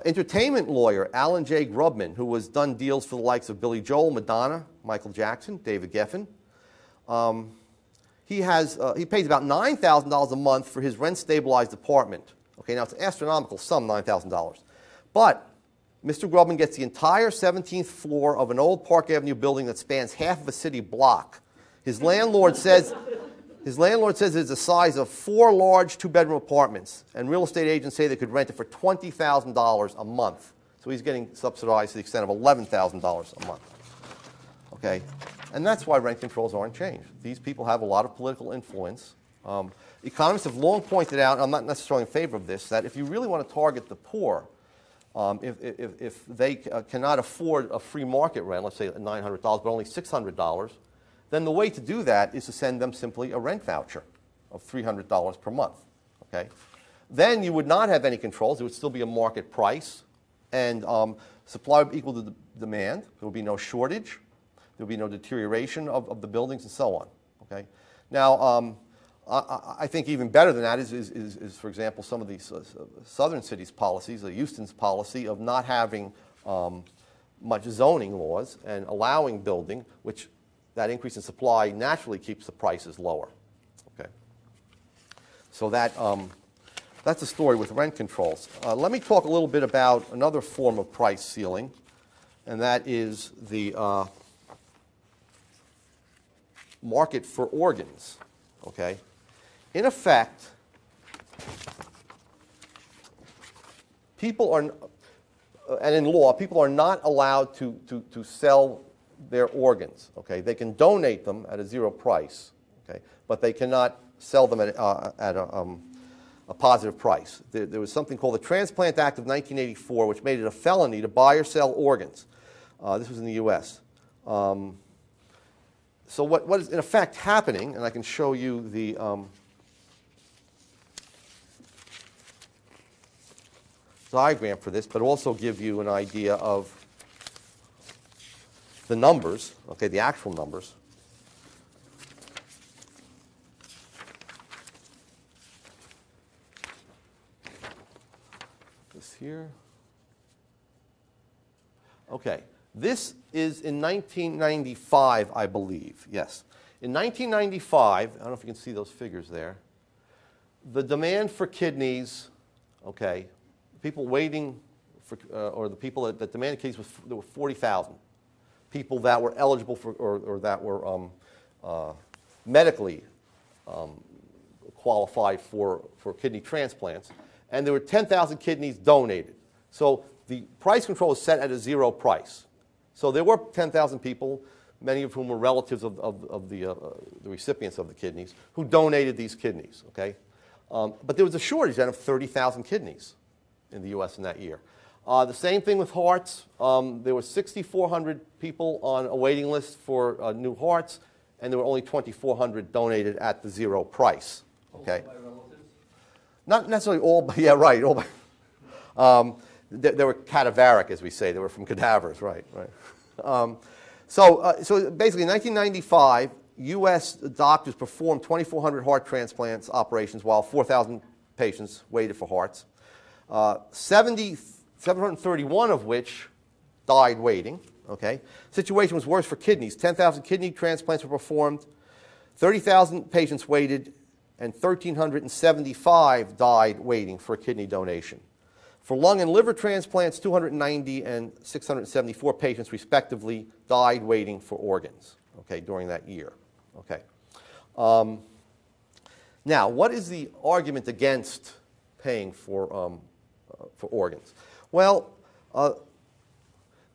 Entertainment lawyer Alan J. Grubman, who has done deals for the likes of Billy Joel, Madonna, Michael Jackson, David Geffen. He pays about $9,000 a month for his rent-stabilized apartment. Okay, now it's an astronomical sum, $9,000. But Mr. Grubman gets the entire 17th floor of an old Park Avenue building that spans half of a city block. His landlord says it's the size of 4 large 2-bedroom apartments, and real estate agents say they could rent it for $20,000 a month. So he's getting subsidized to the extent of $11,000 a month. Okay? And that's why rent controls aren't changed. These people have a lot of political influence. Economists have long pointed out, I'm not necessarily in favor of this, that if you really want to target the poor, if they cannot afford a free market rent, let's say $900, but only $600, then the way to do that is to send them simply a rent voucher of $300 per month. Okay? Then you would not have any controls. It would still be a market price. and supply would be equal to the demand. There would be no shortage. There would be no deterioration of the buildings and so on. Okay? Now, I think even better than that is, for example, some of these southern cities' policies, Houston's policy of not having much zoning laws and allowing building, which that increase in supply naturally keeps the prices lower. Okay? So that's the story with rent controls. Let me talk a little bit about another form of price ceiling, and that is the market for organs. Okay? In effect, people are, and in law, people are not allowed to sell their organs. Okay? They can donate them at a zero price, okay? But they cannot sell them at a positive price. There was something called the Transplant Act of 1984, which made it a felony to buy or sell organs. This was in the U.S. So what is in effect happening, and I can show you the diagram for this, but also give you an idea of the numbers, okay, the actual numbers. This here. Okay, this is in 1995, I believe. Yes. In 1995, I don't know if you can see those figures there, the demand for kidneys, okay, people waiting for, or the people that demanded kidneys, there were 40,000 people that were eligible for, or that were medically qualified for kidney transplants, and there were 10,000 kidneys donated. So the price control is set at a zero price. So there were 10,000 people, many of whom were relatives of the recipients of the kidneys, who donated these kidneys. Okay, but there was a shortage then of 30,000 kidneys in the U.S. in that year. The same thing with hearts. There were 6,400 people on a waiting list for new hearts, and there were only 2,400 donated at the zero price. Okay. Also by relatives? Not necessarily all, but yeah, right. All by, they were cadaveric, as we say. They were from cadavers, right, right. So basically, in 1995, U.S. doctors performed 2,400 heart transplants operations, while 4,000 patients waited for hearts. 731 of which died waiting. Okay, situation was worse for kidneys. 10,000 kidney transplants were performed, 30,000 patients waited, and 1,375 died waiting for a kidney donation. For lung and liver transplants, 290 and 674 patients, respectively, died waiting for organs. Okay, during that year. Okay. Now, what is the argument against paying for organs? Well,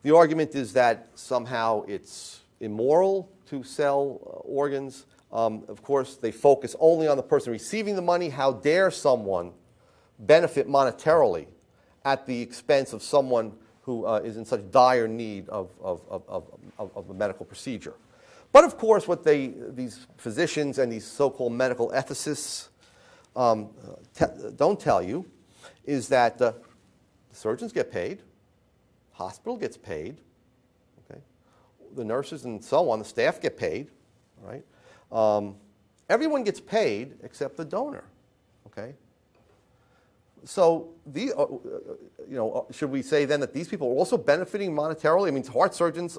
the argument is that somehow it's immoral to sell organs. Of course, they focus only on the person receiving the money. How dare someone benefit monetarily at the expense of someone who is in such dire need of a medical procedure? But of course, what these physicians and these so-called medical ethicists don't tell you is that the surgeons get paid, hospital gets paid, okay? The nurses and so on, the staff get paid, right? Everyone gets paid except the donor, okay? So, should we say then that these people are also benefiting monetarily? I mean, heart surgeons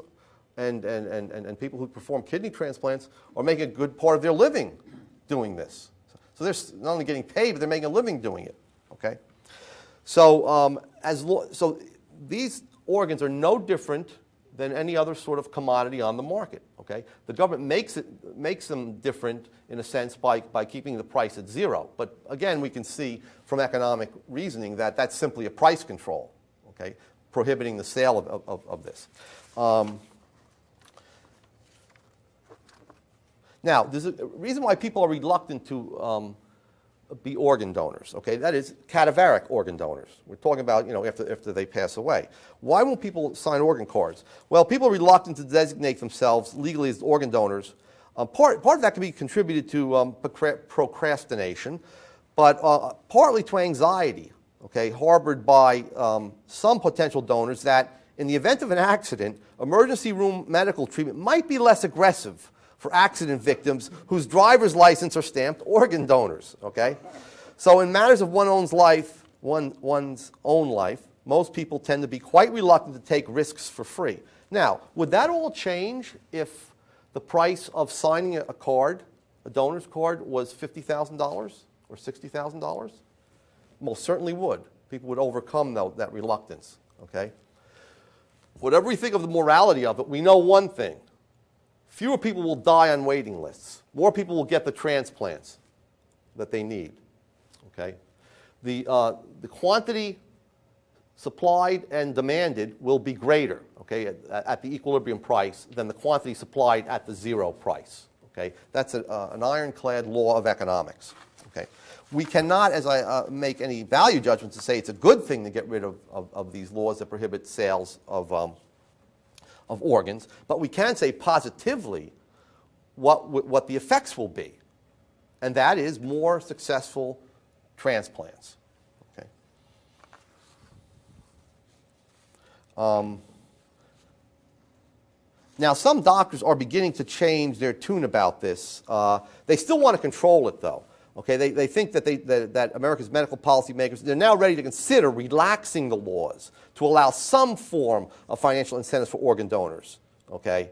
and people who perform kidney transplants are making a good part of their living doing this. So they're not only getting paid, but they're making a living doing it, okay? So, so these organs are no different than any other sort of commodity on the market. Okay, the government makes them different in a sense by keeping the price at zero. But again, we can see from economic reasoning that that's simply a price control. Okay, prohibiting the sale of this. Now, there's a reason why people are reluctant to be organ donors, okay? That is cadaveric organ donors. We're talking about, after they pass away. Why won't people sign organ cards? Well, people are reluctant to designate themselves legally as organ donors. Part of that can be contributed to procrastination, but partly to anxiety, okay, harbored by some potential donors that in the event of an accident, emergency room medical treatment might be less aggressive for accident victims whose driver's license are stamped organ donors, okay? So in matters of one's own life, most people tend to be quite reluctant to take risks for free. Now, would that all change if the price of signing a card, a donor's card, was $50,000 or $60,000? Most certainly would. People would overcome that reluctance, okay? Whatever we think of the morality of it, we know one thing. Fewer people will die on waiting lists. More people will get the transplants that they need, okay? The quantity supplied and demanded will be greater, okay, at the equilibrium price than the quantity supplied at the zero price, okay? That's an ironclad law of economics, okay? We cannot, as I make any value judgments to say it's a good thing to get rid of these laws that prohibit sales of organs, but we can say positively what the effects will be, and that is more successful transplants. Okay. Now, some doctors are beginning to change their tune about this. They still want to control it, though. Okay, they think that America's medical policymakers, they're now ready to consider relaxing the laws to allow some form of financial incentives for organ donors. Okay,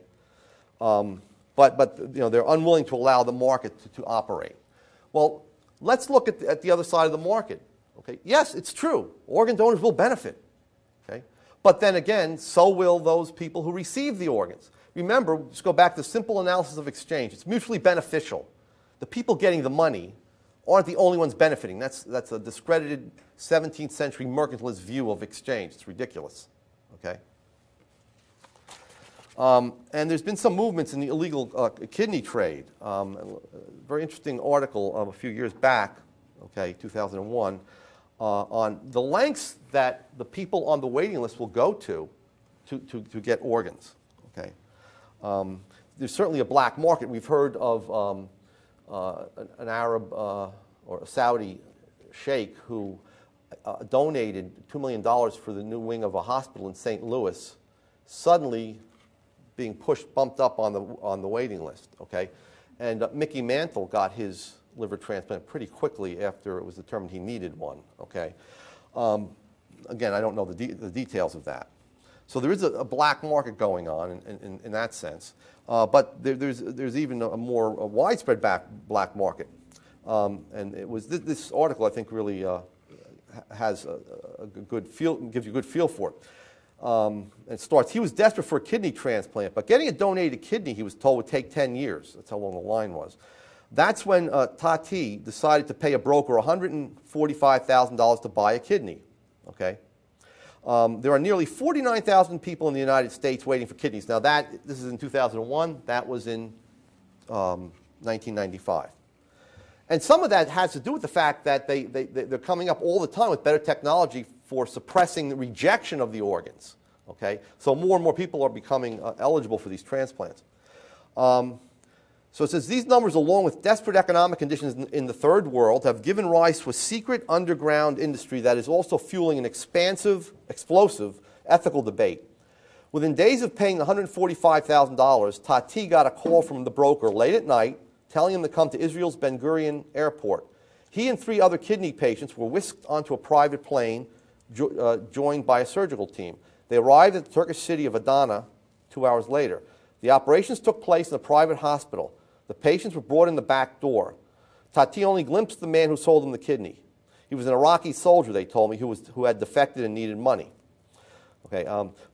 but you know, they're unwilling to allow the market to operate. Well, let's look at the other side of the market. Okay, yes, it's true. Organ donors will benefit. Okay, but then again, so will those people who receive the organs. Remember, just go back to the simple analysis of exchange. It's mutually beneficial. The people getting the money aren't the only ones benefiting. That's a discredited 17th century mercantilist view of exchange. It's ridiculous. Okay? And there's been some movements in the illegal kidney trade. A very interesting article a few years back, okay, 2001, on the lengths that the people on the waiting list will go to get organs. Okay? There's certainly a black market. We've heard of an Arab or a Saudi sheikh who donated $2 million for the new wing of a hospital in St. Louis, suddenly being bumped up on the waiting list. Okay, and Mickey Mantle got his liver transplant pretty quickly after it was determined he needed one. Okay, again, I don't know the details of that. So there is a black market going on in that sense. But there's even a more widespread black market. And it was this article, I think, really has a good feel, gives you a good feel for it. It starts, he was desperate for a kidney transplant, but getting a donated kidney, he was told, would take 10 years. That's how long the line was. That's when Tati decided to pay a broker $145,000 to buy a kidney. Okay? There are nearly 49,000 people in the United States waiting for kidneys. Now, this is in 2001. That was in 1995. And some of that has to do with the fact that they're coming up all the time with better technology for suppressing the rejection of the organs. Okay? So more and more people are becoming eligible for these transplants. So it says, these numbers, along with desperate economic conditions in the third world, have given rise to a secret underground industry that is also fueling an expansive, explosive ethical debate. Within days of paying $145,000, Tati got a call from the broker late at night telling him to come to Israel's Ben Gurion airport. He and 3 other kidney patients were whisked onto a private plane joined by a surgical team. They arrived at the Turkish city of Adana 2 hours later. The operations took place in a private hospital. The patients were brought in the back door. Tati only glimpsed the man who sold him the kidney. He was an Iraqi soldier, they told me, who had defected and needed money. Okay,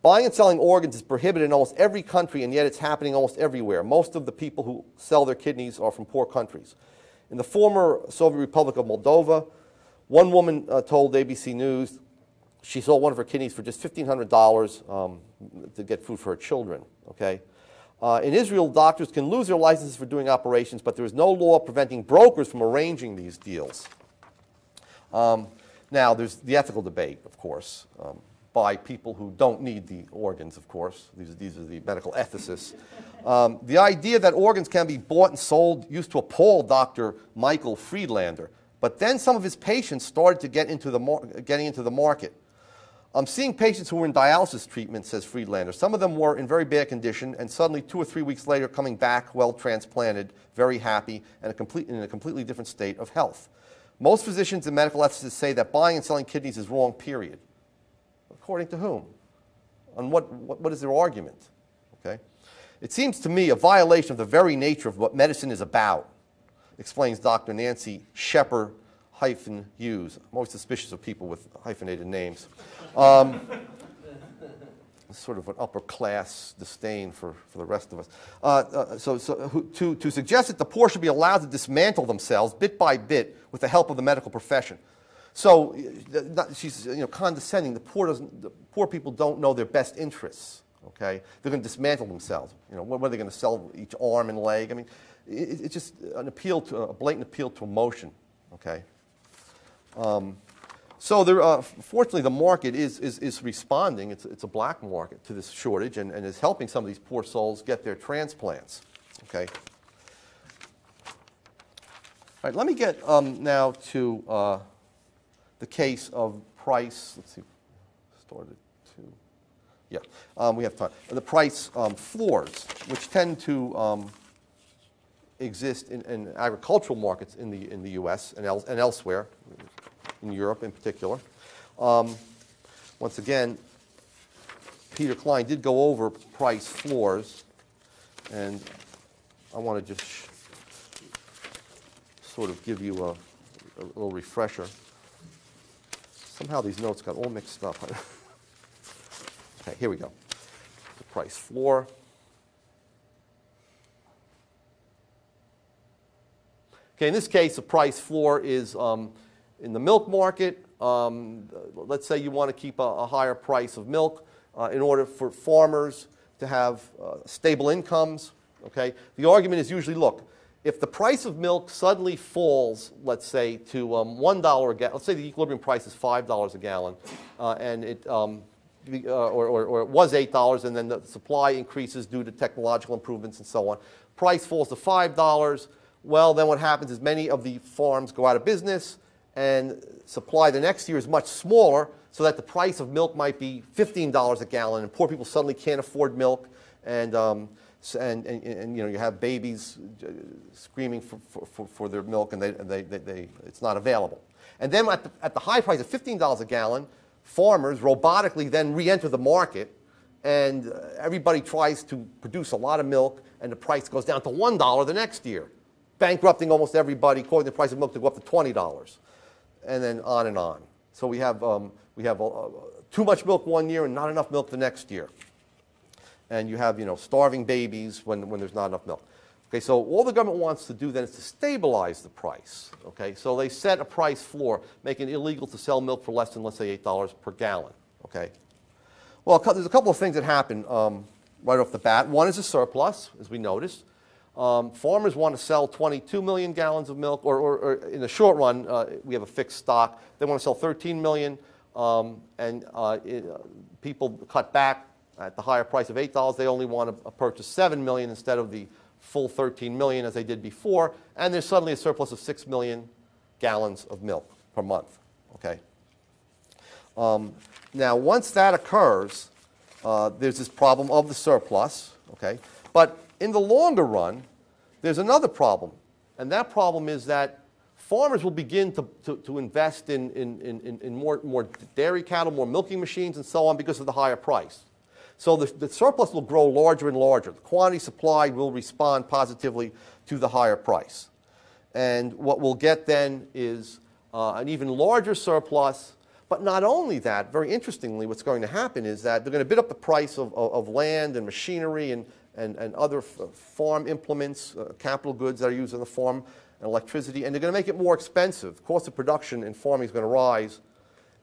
buying and selling organs is prohibited in almost every country, and yet it's happening almost everywhere. Most of the people who sell their kidneys are from poor countries. In the former Soviet Republic of Moldova, one woman told ABC News she sold one of her kidneys for just $1,500 to get food for her children. Okay? In Israel, doctors can lose their licenses for doing operations, but there is no law preventing brokers from arranging these deals. Now, there's the ethical debate, of course, by people who don't need the organs, of course. These are the medical ethicists. The idea that organs can be bought and sold used to appall Dr. Michael Friedlander. But then some of his patients started to getting into the market. I'm seeing patients who were in dialysis treatment, says Friedlander. Some of them were in very bad condition, and suddenly 2 or 3 weeks later coming back well transplanted, very happy, and in a completely different state of health. Most physicians and medical ethicists say that buying and selling kidneys is wrong, period. According to whom? On what is their argument? Okay? It seems to me a violation of the very nature of what medicine is about, explains Dr. Nancy Shepard-Hughes. I'm always suspicious of people with hyphenated names. Sort of an upper-class disdain for the rest of us. To suggest that the poor should be allowed to dismantle themselves bit by bit with the help of the medical profession. So she's condescending. The poor people don't know their best interests. Okay, they're going to dismantle themselves. What are they going to sell each arm and leg? I mean, it's just an appeal to a blatant appeal to emotion. Okay. So there, fortunately, the market is responding. It's a black market to this shortage, and is helping some of these poor souls get their transplants. Okay. All right. Let me get now to the case of price. Let's see. Started to. Yeah, we have time. The price floors, which tend to exist in agricultural markets in the U.S. and elsewhere, in Europe in particular. Once again, Peter Klein did go over price floors, and I want to just sort of give you a little refresher. Somehow these notes got all mixed up. Okay, here we go. The price floor. Okay, in this case, the price floor is in the milk market. Let's say you want to keep a higher price of milk in order for farmers to have stable incomes. Okay, the argument is usually, look, if the price of milk suddenly falls, let's say, to $1 a gallon, let's say the equilibrium price is $5 a gallon, and it or it was $8, and then the supply increases due to technological improvements and so on. Price falls to $5. Well, then what happens is many of the farms go out of business, and supply the next year is much smaller, so that the price of milk might be $15 a gallon, and poor people suddenly can't afford milk, and you have babies screaming for their milk, and it's not available. And then at the high price of $15 a gallon, farmers robotically then re-enter the market, and everybody tries to produce a lot of milk, and the price goes down to $1 the next year, bankrupting almost everybody, causing the price of milk to go up to $20, and then on and on. So we have too much milk one year and not enough milk the next year, and you have starving babies when there's not enough milk. Okay, so all the government wants to do then is to stabilize the price. Okay, so they set a price floor, making it illegal to sell milk for less than, let's say, $8 per gallon. Okay, well, there's a couple of things that happen right off the bat. One is a surplus, as we noticed. Farmers want to sell 22 million gallons of milk, or in the short run, we have a fixed stock. They want to sell 13 million, and people cut back at the higher price of $8. They only want to purchase 7 million instead of the full 13 million as they did before, and there's suddenly a surplus of 6 million gallons of milk per month. Okay. Now, once that occurs, there's this problem of the surplus. Okay, but in the longer run, there's another problem, and that problem is that farmers will begin to invest in more dairy cattle, more milking machines, and so on because of the higher price. So the surplus will grow larger and larger. The quantity supplied will respond positively to the higher price. And what we'll get then is an even larger surplus. But not only that, very interestingly, what's going to happen is that they're going to bid up the price of land and machinery and other farm implements, capital goods that are used on the farm, and electricity, and they're going to make it more expensive. The cost of production in farming is going to rise,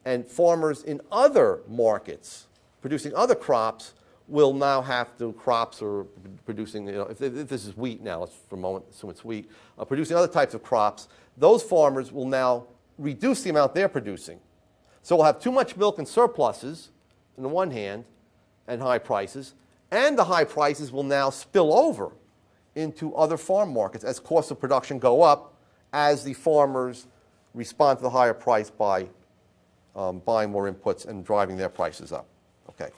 and farmers in other markets producing other crops will now have to, crops are producing, if this is wheat now, let's for a moment assume it's wheat, producing other types of crops, those farmers will now reduce the amount they're producing. So we'll have too much milk and surpluses on the one hand, and high prices, and the high prices will now spill over into other farm markets as costs of production go up, as the farmers respond to the higher price by buying more inputs and driving their prices up. Okay.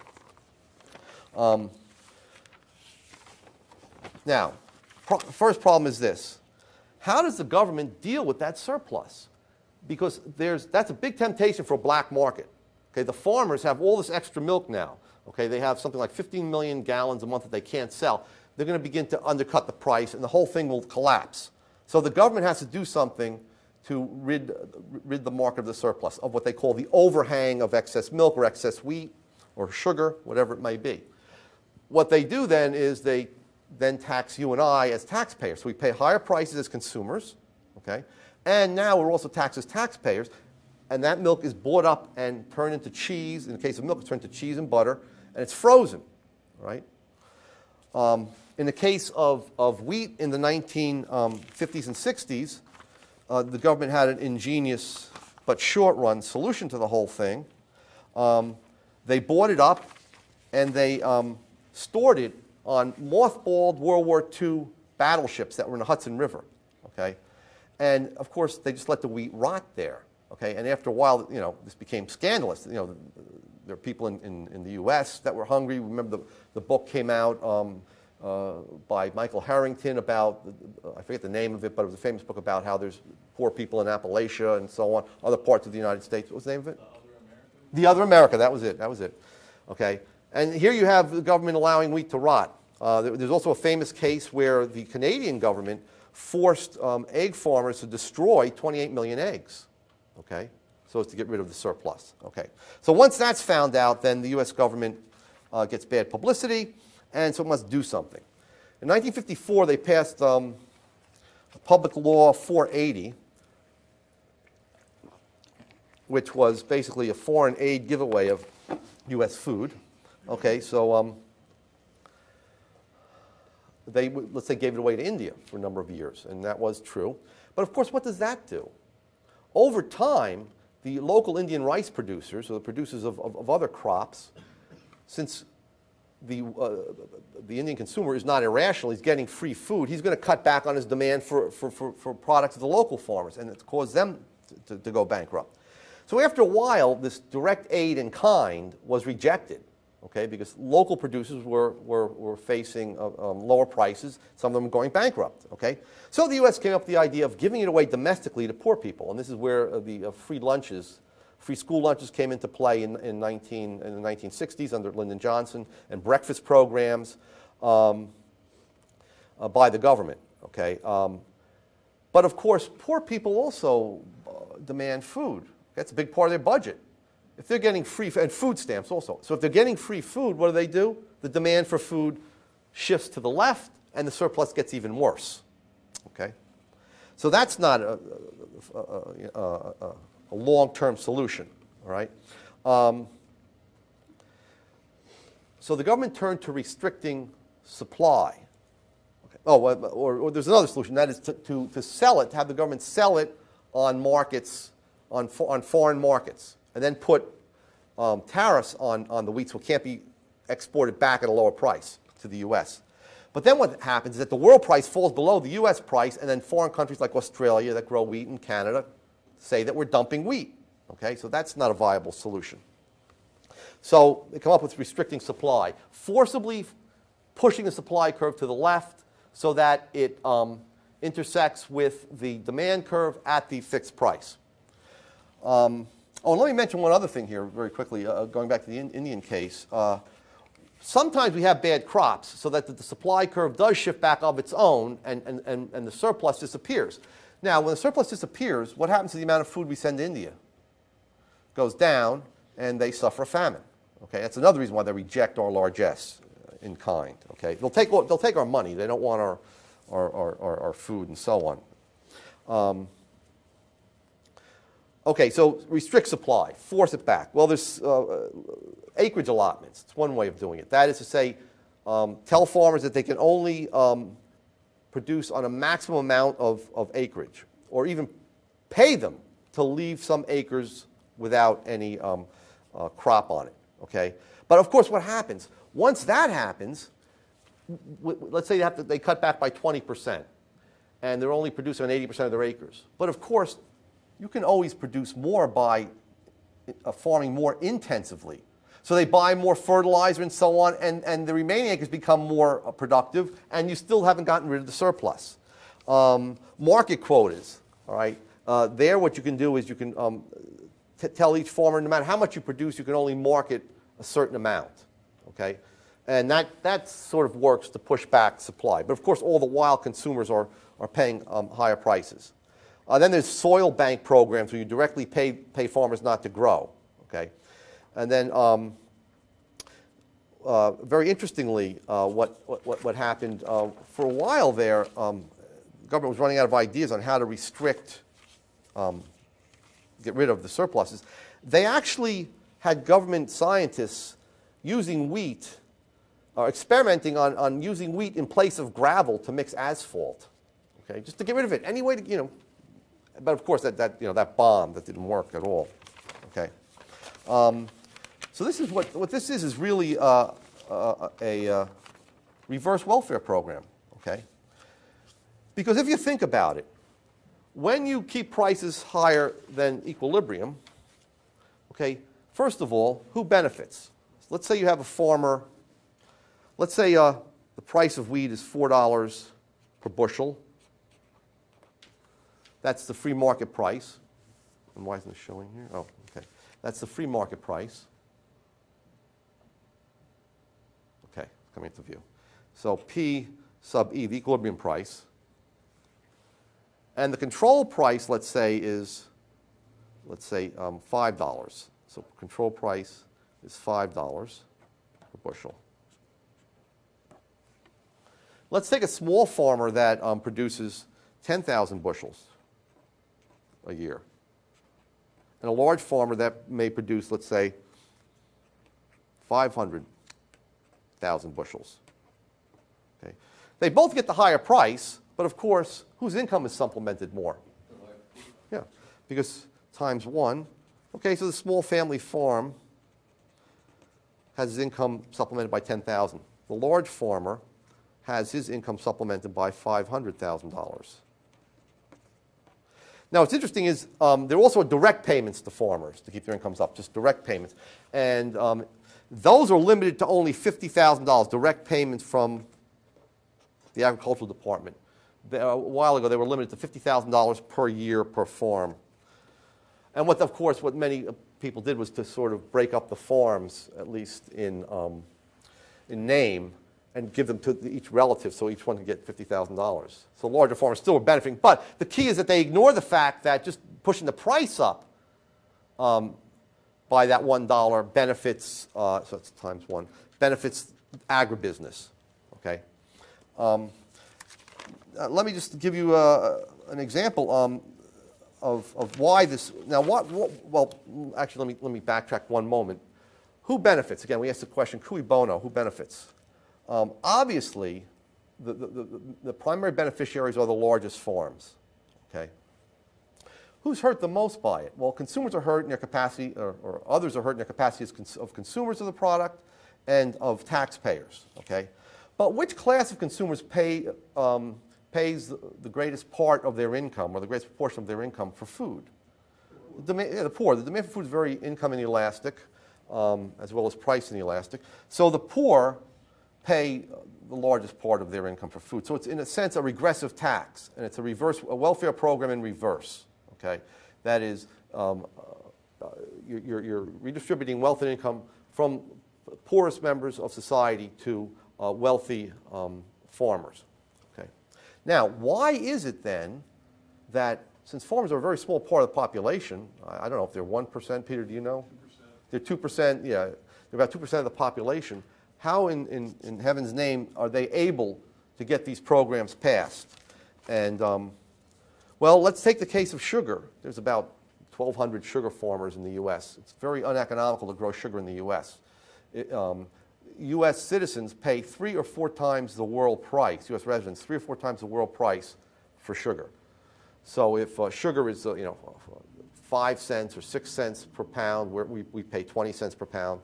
Now, first problem is this. How does the government deal with that surplus? Because that's a big temptation for a black market. Okay, the farmers have all this extra milk now. Okay, they have something like 15 million gallons a month that they can't sell. They're going to begin to undercut the price, and the whole thing will collapse. So the government has to do something to rid the market of the surplus, of what they call the overhang of excess milk or excess wheat or sugar, whatever it may be. What they do then is they then tax you and I as taxpayers. So we pay higher prices as consumers, okay? And now we're also taxed as taxpayers, and that milk is bought up and turned into cheese. In the case of milk, it's turned into cheese and butter, and it's frozen, right? In the case of wheat in the 1950s and 60s, the government had an ingenious but short-run solution to the whole thing. They bought it up, and they stored it on mothballed World War II battleships that were in the Hudson River, okay? And, of course, they just let the wheat rot there, okay? And after a while, you know, this became scandalous. You know, there are people in the U.S. that were hungry. Remember the book came out by Michael Harrington about, I forget the name of it, but it was a famous book about how there's poor people in Appalachia and so on, other parts of the United States. What was the name of it? The Other America, that was it, okay? And here you have the government allowing wheat to rot. There's also a famous case where the Canadian government forced egg farmers to destroy 28 million eggs, okay, so as to get rid of the surplus, okay. So once that's found out, then the U.S. government gets bad publicity, and so it must do something. In 1954, they passed Public Law 480, which was basically a foreign aid giveaway of U.S. food. Okay, so they, let's say, gave it away to India for a number of years, and that was true. But of course, what does that do? Over time, the local Indian rice producers, or the producers of other crops, since the Indian consumer is not irrational, he's getting free food, he's going to cut back on his demand for products of the local farmers, and it's caused them to go bankrupt. So after a while, this direct aid in kind was rejected. Okay, because local producers were facing lower prices. Some of them were going bankrupt. Okay, so the U.S. came up with the idea of giving it away domestically to poor people, and this is where the free lunches, free school lunches came into play in the 1960s under Lyndon Johnson, and breakfast programs by the government. Okay, but of course, poor people also demand food. That's a big part of their budget. If they're getting free, and food stamps also. So if they're getting free food, what do? The demand for food shifts to the left, and the surplus gets even worse. Okay? So that's not a long-term solution, all right? So the government turned to restricting supply. Okay. Oh, or there's another solution. That is to sell it, to have the government sell it on markets, on foreign markets, and then put tariffs on the wheat so it can't be exported back at a lower price to the U.S. But then what happens is that the world price falls below the U.S. price, and then foreign countries like Australia that grow wheat and Canada say that we're dumping wheat. Okay, so that's not a viable solution. So they come up with restricting supply, forcibly pushing the supply curve to the left so that it intersects with the demand curve at the fixed price. Oh, and let me mention one other thing here very quickly, going back to the Indian case. Sometimes we have bad crops so that the supply curve does shift back of its own and the surplus disappears. Now, when the surplus disappears, what happens to the amount of food we send to India? It goes down, and they suffer a famine. Okay, that's another reason why they reject our largesse in kind. Okay, they'll take our money. They don't want our food and so on. Okay, so restrict supply, force it back. Well, there's acreage allotments. It's one way of doing it. That is to say, tell farmers that they can only produce on a maximum amount of acreage, or even pay them to leave some acres without any crop on it. Okay, but of course, what happens once that happens? Let's say they cut back by 20%, and they're only producing on 80% of their acres. But of course, you can always produce more by farming more intensively. So they buy more fertilizer and so on, and the remaining acres become more productive, and you still haven't gotten rid of the surplus. Market quotas, all right? There what you can do is you can tell each farmer no matter how much you produce, you can only market a certain amount, okay? And that sort of works to push back supply. But of course, all the while consumers are paying higher prices. Then there's soil bank programs where you directly pay farmers not to grow, okay? And then very interestingly, what happened for a while there, the government was running out of ideas on how to restrict, get rid of the surpluses. They actually had government scientists using wheat, experimenting on using wheat in place of gravel to mix asphalt, okay, just to get rid of it. Any way to, you know, but of course that bombed, that didn't work at all, okay. So this is what this is really a reverse welfare program, okay? Because if you think about it, when you keep prices higher than equilibrium, okay, first of all, who benefits? Let's say you have a farmer, let's say the price of wheat is $4 per bushel. That's the free market price. And why isn't it showing here? Oh, okay. That's the free market price. Okay, coming into view. So P sub E, the equilibrium price. And the control price, let's say, is, $5. So control price is $5 per bushel. Let's take a small farmer that produces 10,000 bushels a year, and a large farmer that may produce, let's say, 500,000 bushels. Okay. They both get the higher price, but of course, whose income is supplemented more? Yeah, because times 1. Okay, so the small family farm has his income supplemented by 10,000. The large farmer has his income supplemented by $500,000. Now, what's interesting is there are also direct payments to farmers to keep their incomes up, just direct payments. And those are limited to only $50,000, direct payments from the agricultural department. A while ago, they were limited to $50,000 per year per farm. And what many people did was to sort of break up the farms, at least in name, and give them to each relative so each one could get $50,000. So larger farmers still were benefiting. But the key is that they ignore the fact that just pushing the price up by that $1 benefits, so it's times 1, benefits agribusiness, okay? Let me just give you an example of why this, now well, actually let me backtrack one moment. Who benefits? Again, we asked the question, cui bono, who benefits? Obviously, the primary beneficiaries are the largest farms, okay? Who's hurt the most by it? Well, consumers are hurt in their capacity, or others are hurt in their capacity of consumers of the product and of taxpayers, okay? But which class of consumers pays the greatest part of their income, or the greatest proportion of their income for food? The poor. The demand for food is very income inelastic, as well as price inelastic. So the poor pay the largest part of their income for food. So it's, in a sense, a regressive tax, and it's a welfare program in reverse, okay? That is, you're redistributing wealth and income from poorest members of society to wealthy farmers, okay? Now, why is it then that, since farmers are a very small part of the population, I don't know if they're 1%, Peter, do you know? 2%. They're 2%, yeah, they're about 2% of the population. How in heaven's name are they able to get these programs passed? And, well, let's take the case of sugar. There's about 1,200 sugar farmers in the U.S. It's very uneconomical to grow sugar in the U.S. U.S. citizens pay 3 or 4 times the world price, U.S. residents, 3 or 4 times the world price for sugar. So if sugar is, 5 cents or 6 cents per pound, we pay 20 cents per pound.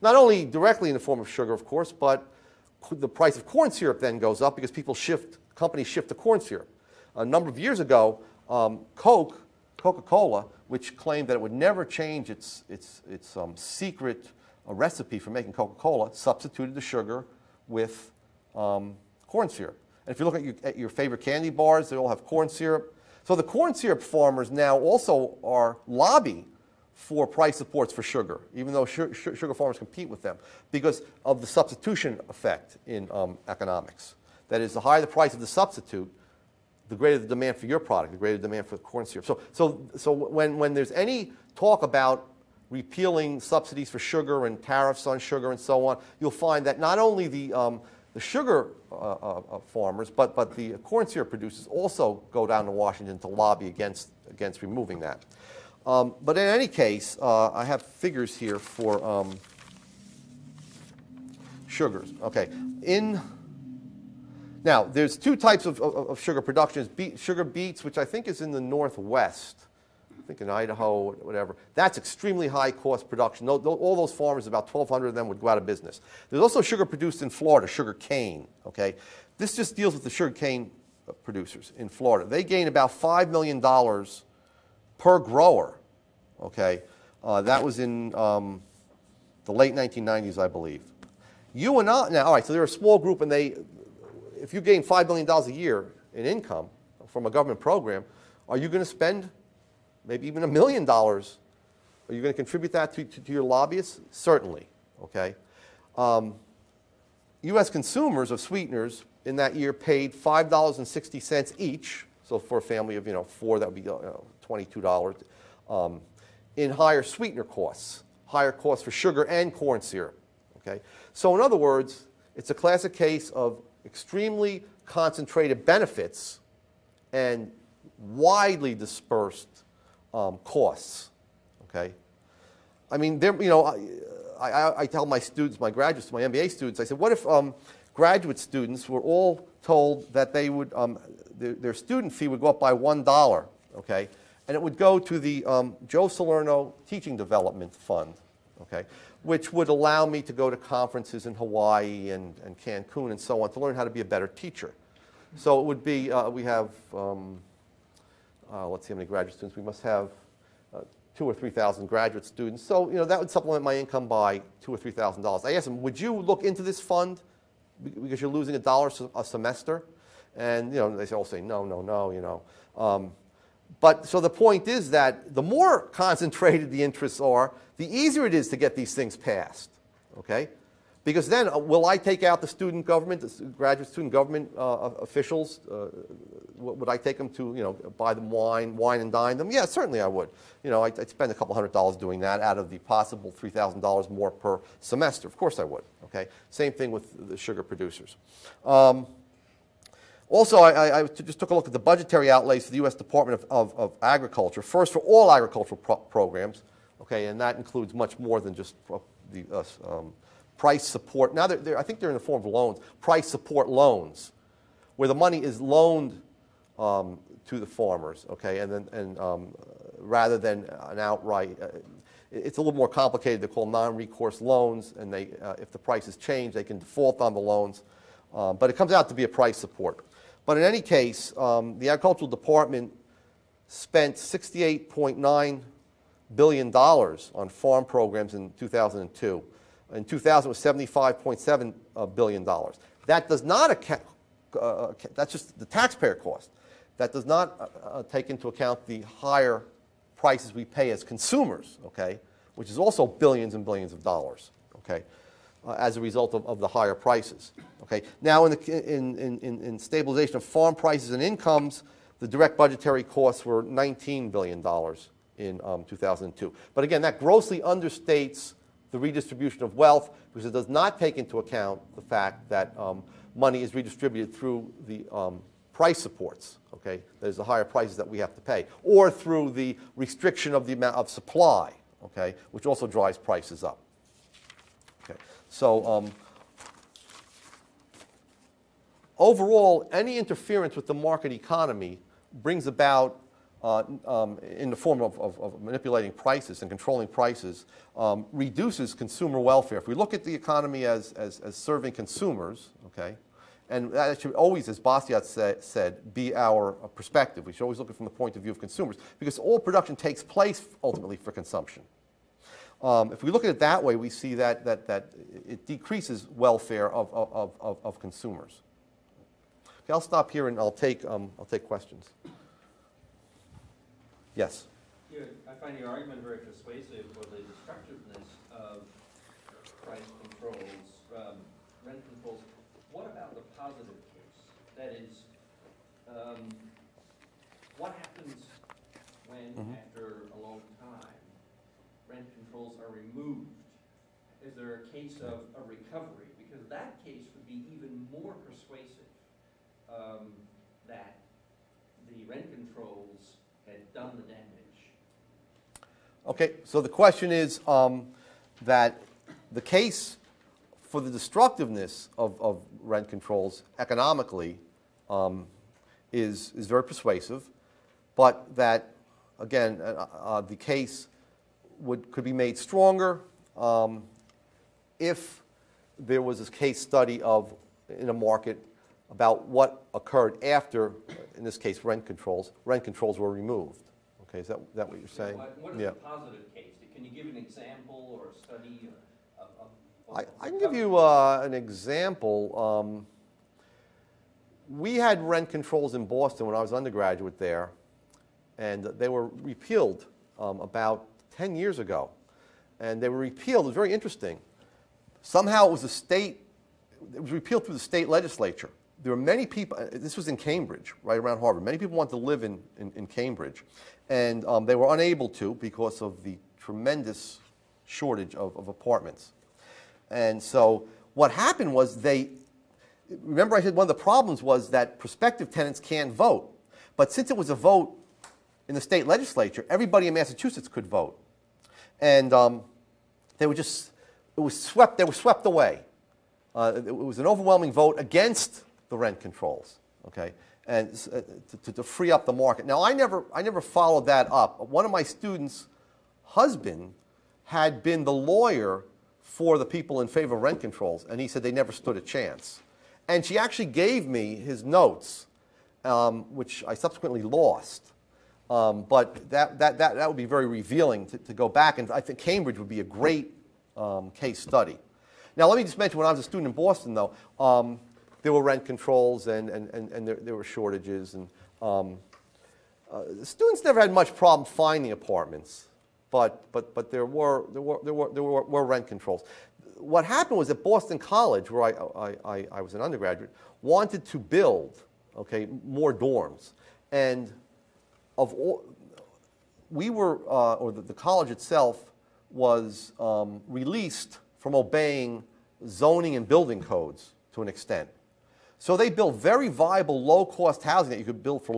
Not only directly in the form of sugar, of course, but the price of corn syrup then goes up because companies shift to corn syrup. A number of years ago, Coke Coca-Cola, which claimed that it would never change its secret recipe for making Coca-Cola, substituted the sugar with corn syrup. And if you look at your favorite candy bars, they all have corn syrup. So the corn syrup farmers now also are lobbying for price supports for sugar, even though sugar farmers compete with them, because of the substitution effect in economics. That is, the higher the price of the substitute, the greater the demand for your product, the greater the demand for corn syrup. So when there's any talk about repealing subsidies for sugar and tariffs on sugar and so on, you'll find that not only the sugar farmers, but the corn syrup producers also go down to Washington to lobby against removing that. But in any case, I have figures here for sugars. Okay, now there's two types of sugar production. Sugar beets, which I think is in the Northwest. I think in Idaho, whatever. That's extremely high cost production. All those farmers, about 1,200 of them, would go out of business. There's also sugar produced in Florida, sugar cane. Okay, this just deals with the sugar cane producers in Florida. They gain about $5 million per grower. Okay, that was in the late 1990s, I believe. You and I, now, all right, so they're a small group, and if you gain $5 million a year in income from a government program, are you going to spend maybe even $1 million? Are you going to contribute that to your lobbyists? Certainly, okay? U.S. consumers of sweeteners in that year paid $5.60 each, so for a family of, 4, that would be $22, in higher sweetener costs, higher costs for sugar and corn syrup, okay? So in other words, it's a classic case of extremely concentrated benefits and widely dispersed costs, okay? I mean, I tell my students, my graduates, my MBA students, I said, what if graduate students were all told that they would, their student fee would go up by $1, okay? And it would go to the Joe Salerno Teaching Development Fund, okay, which would allow me to go to conferences in Hawaii and Cancun and so on to learn how to be a better teacher. So it would be, we have, let's see how many graduate students. We must have 2,000 or 3,000 graduate students. So, that would supplement my income by $2,000 or $3,000. I asked them, would you look into this fund because you're losing $1 a semester? And, they all say, no. But so the point is that the more concentrated the interests are, the easier it is to get these things passed, okay? Because then, will I take out the student government, the graduate student government officials? Would I take them to, buy them wine and dine them? Yeah, certainly I would. I'd spend a couple $100 doing that out of the possible $3,000 more per semester. Of course I would, okay? Same thing with the sugar producers. Also, I just took a look at the budgetary outlays for the U.S. Department of Agriculture. First, for all agricultural programs, okay, and that includes much more than just the price support. Now, I think they're in the form of loans, price support loans, where the money is loaned to the farmers, okay, and rather than an outright, it's a little more complicated. They're called non-recourse loans, and if the prices change, they can default on the loans, but it comes out to be a price support. But in any case, the Agricultural Department spent $68.9 billion on farm programs in 2002. In 2000, it was $75.7 billion. That does not account, that's just the taxpayer cost. That does not take into account the higher prices we pay as consumers, okay, which is also billions and billions of dollars, okay, as a result of the higher prices. Okay. Now, in stabilization of farm prices and incomes, the direct budgetary costs were $19 billion in 2002. But again, that grossly understates the redistribution of wealth because it does not take into account the fact that money is redistributed through the price supports. Okay, there's the higher prices that we have to pay, or through the restriction of the amount of supply. Okay, which also drives prices up. Okay, so. Overall, any interference with the market economy brings about, in the form of manipulating prices and controlling prices, reduces consumer welfare. If we look at the economy as serving consumers, okay, And that should always, as Bastiat said, be our perspective. We should always look at it from the point of view of consumers, because all production takes place ultimately for consumption. If we look at it that way, we see that it decreases welfare of consumers. Okay, I'll stop here and I'll take questions. Yes? I find your argument very persuasive for the destructiveness of price controls, rent controls. What about the positive case? That is, what happens when, after a long time, rent controls are removed? Is there a case of a recovery? Because that case would be even more persuasive, that the rent controls had done the damage. Okay, so the question is that the case for the destructiveness of rent controls economically is very persuasive, but that, again, the case could be made stronger if there was a case study in a market about what occurred after, in this case, rent controls were removed. Okay, is that what you're saying? What is the positive case? Can you give an example or a study? I can give you an example. We had rent controls in Boston when I was undergraduate there, and they were repealed about 10 years ago. And they were repealed. It was very interesting. Somehow it was it was repealed through the state legislature. There were many people, this was in Cambridge, right around Harvard. Many people wanted to live in Cambridge. And they were unable to because of the tremendous shortage of apartments. And so what happened was remember I said one of the problems was that prospective tenants can't vote. But since it was a vote in the state legislature, everybody in Massachusetts could vote. And they were swept away. It was an overwhelming vote against the rent controls, okay, and to free up the market. Now, I never followed that up. One of my students' husband had been the lawyer for the people in favor of rent controls, and he said they never stood a chance. And she actually gave me his notes, which I subsequently lost. But that would be very revealing to go back, and I think Cambridge would be a great case study. Now, let me just mention, when I was a student in Boston, though, there were rent controls and there were shortages, and students never had much problem finding apartments, but there were rent controls. What happened was that Boston College, where I was an undergraduate, wanted to build, okay, more dorms, and the college itself was released from obeying zoning and building codes to an extent. So they built very viable, low-cost housing that you could build for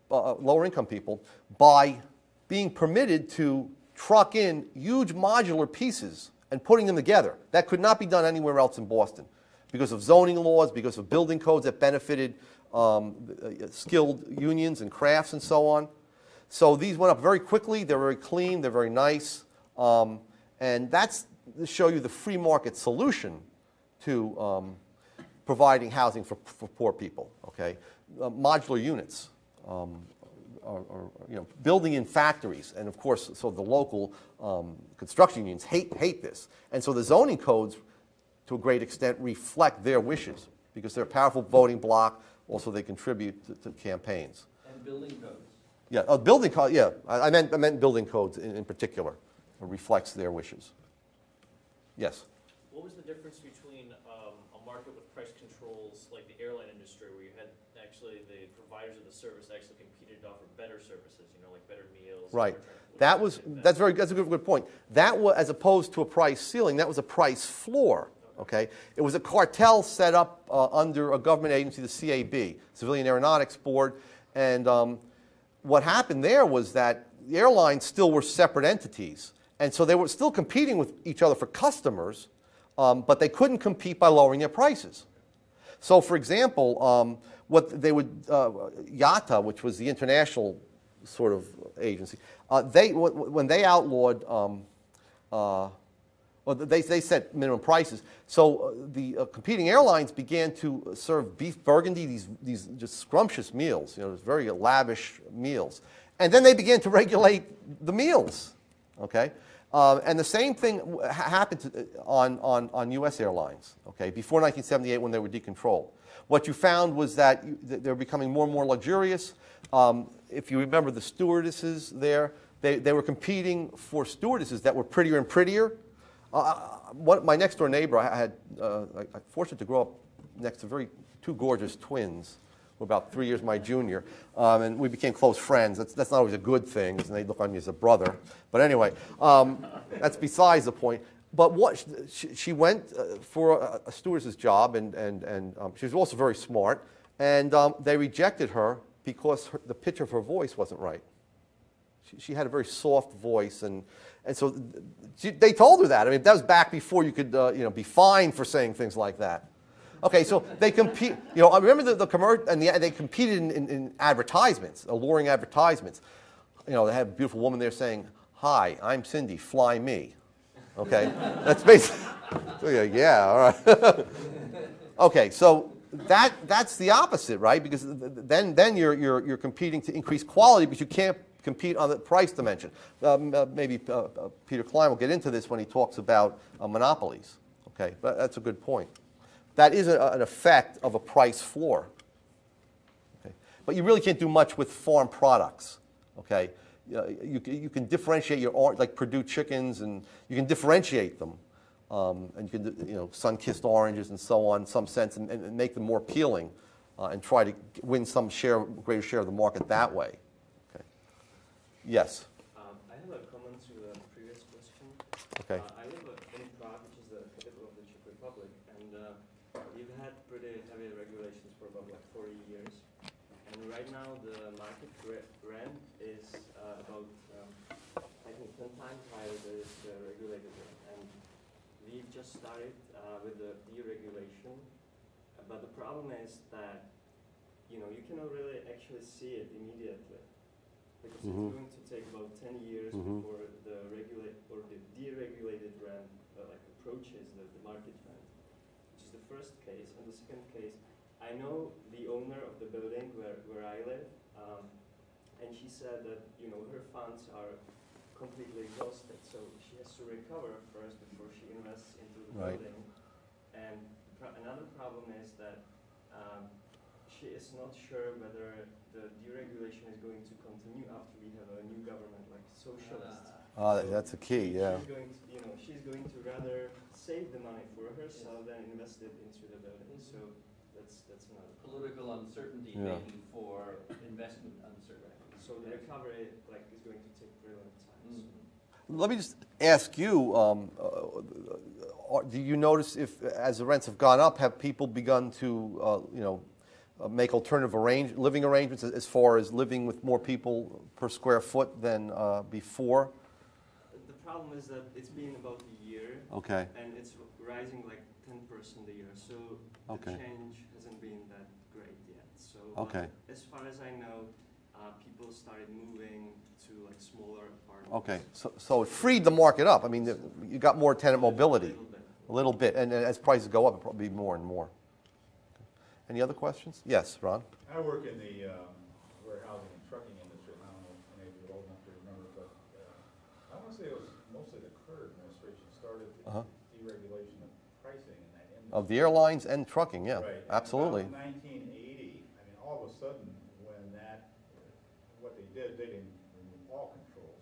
lower-income people by being permitted to truck in huge modular pieces and putting them together. That could not be done anywhere else in Boston because of zoning laws, because of building codes that benefited skilled unions and crafts and so on. So these went up very quickly. They're very clean. They're very nice. And that's to show you the free market solution to providing housing for poor people. Okay, modular units, building in factories, and of course, so the local construction unions hate this, and so the zoning codes, to a great extent, reflect their wishes because they're a powerful voting bloc. Also, they contribute to campaigns. And building codes. Yeah, building codes. Yeah, I meant building codes in particular. It reflects their wishes. Yes. What was the difference between a market with price controls like the airline industry, where you had actually the providers of the service actually competed to offer better services, like better meals? Right. That's a good point. That was, as opposed to a price ceiling, that was a price floor. Okay. It was a cartel set up under a government agency, the CAB, Civilian Aeronautics Board, and what happened there was that the airlines still were separate entities, and so they were still competing with each other for customers. But they couldn't compete by lowering their prices. So, for example, what they would, IATA, which was the international sort of agency, when they outlawed Well, they set minimum prices. So the competing airlines began to serve beef burgundy, these just scrumptious meals, very lavish meals. And then they began to regulate the meals, okay? And the same thing happened on U.S. airlines, okay, before 1978 when they were decontrolled. What you found was that they were becoming more and more luxurious. If you remember the stewardesses there, they were competing for stewardesses that were prettier and prettier. My next door neighbor, I fortunate to grow up next to two gorgeous twins, who were about 3 years my junior, and we became close friends. That's not always a good thing, and they look on me as a brother. But anyway, that's besides the point. But she went for a stewardess's job, and she was also very smart, and they rejected her because the pitch of her voice wasn't right. She had a very soft voice, and so they told her that. I mean, that was back before you could be fined for saying things like that. Okay, so they compete. I remember the commercial, and they competed in advertisements, alluring advertisements. They had a beautiful woman there saying, "Hi, I'm Cindy. Fly me." Okay, that's basically. Yeah, all right. Okay, so that's the opposite, right? Because then you're competing to increase quality, but you can't compete on the price dimension. Maybe Peter Klein will get into this when he talks about monopolies. Okay, but that's a good point. That is an effect of a price floor. Okay, but you really can't do much with farm products. Okay, you can differentiate like Purdue chickens, and you can differentiate them, and you can sun-kissed oranges and so on in some sense, and make them more appealing, and try to win some greater share of the market that way. Yes. I have a comment to the previous question. Okay. I live in Prague, which is the capital of the Czech Republic, and we've had pretty heavy regulations for about 40 years. And right now the market rent is about, I think, 10 times higher than the regulated rent. And we've just started with the deregulation, but the problem is that you cannot really actually see it immediately. Because it's going to take about 10 years before the deregulated rent approaches the market rent, which is the first case. And the second case, I know the owner of the building where I live, and she said that her funds are completely exhausted, so she has to recover first before she invests into the building. And another problem is that she is not sure whether the deregulation is going to continue after we have a new government, like socialists. That's a key, yeah. She's going to rather save the money for herself than invest it into the building. So that's another political uncertainty maybe for investment uncertainty. So the recovery is going to take very long time. Let me just ask you, do you notice if, as the rents have gone up, have people begun to, make alternative living arrangements as far as living with more people per square foot than before? The problem is that it's been about a year, okay, and it's rising like 10% a year, so the change hasn't been that great yet. So as far as I know, people started moving to smaller apartments. Okay, so it freed the market up. I mean, you got more tenant mobility. A little bit, and as prices go up, it'll probably be more and more. Any other questions? Yes, Ron? I work in the warehousing and trucking industry. I don't know if any of you are old enough to remember, but I want to say it was mostly the Carter administration started the deregulation of pricing in that industry. Of the airlines and trucking, yeah, right. Absolutely. In 1980, I mean, all of a sudden, when what they didn't remove all controls,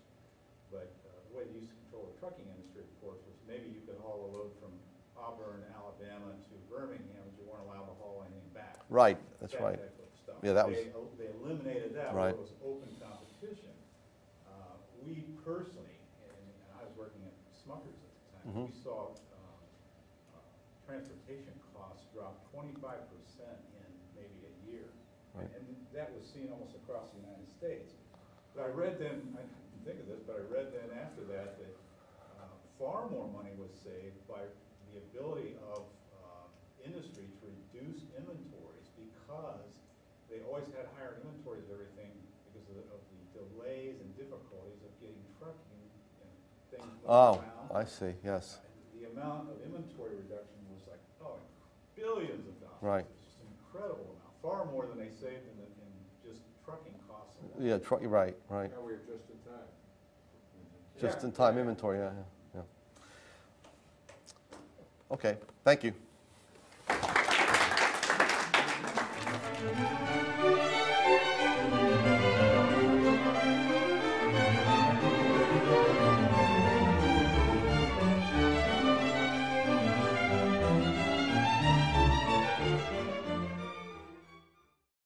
but the way they used to control the trucking industry, of course, was maybe you could haul a load from Auburn, Alabama to Birmingham, but you weren't allowed to haul anything back. Right, that's right. Type of stuff. Yeah, that was. They eliminated that. Right. Where it was open competition. We personally, and I was working at Smuckers at the time, we saw transportation costs drop 25% in maybe a year, right. And that was seen almost across the United States. But I read then, I didn't think of this, but I read then after that far more money was saved by the ability of industry to reduce inventories, because they always had higher inventories of everything because of the delays and difficulties of getting trucking and things moving around. I see, yes. The amount of inventory reduction was like, oh, billions of dollars. Right. It's just an incredible amount, far more than they saved in just trucking costs alone. Yeah, right, right. Now we're just in time. Just in time inventory, yeah. Okay, thank you.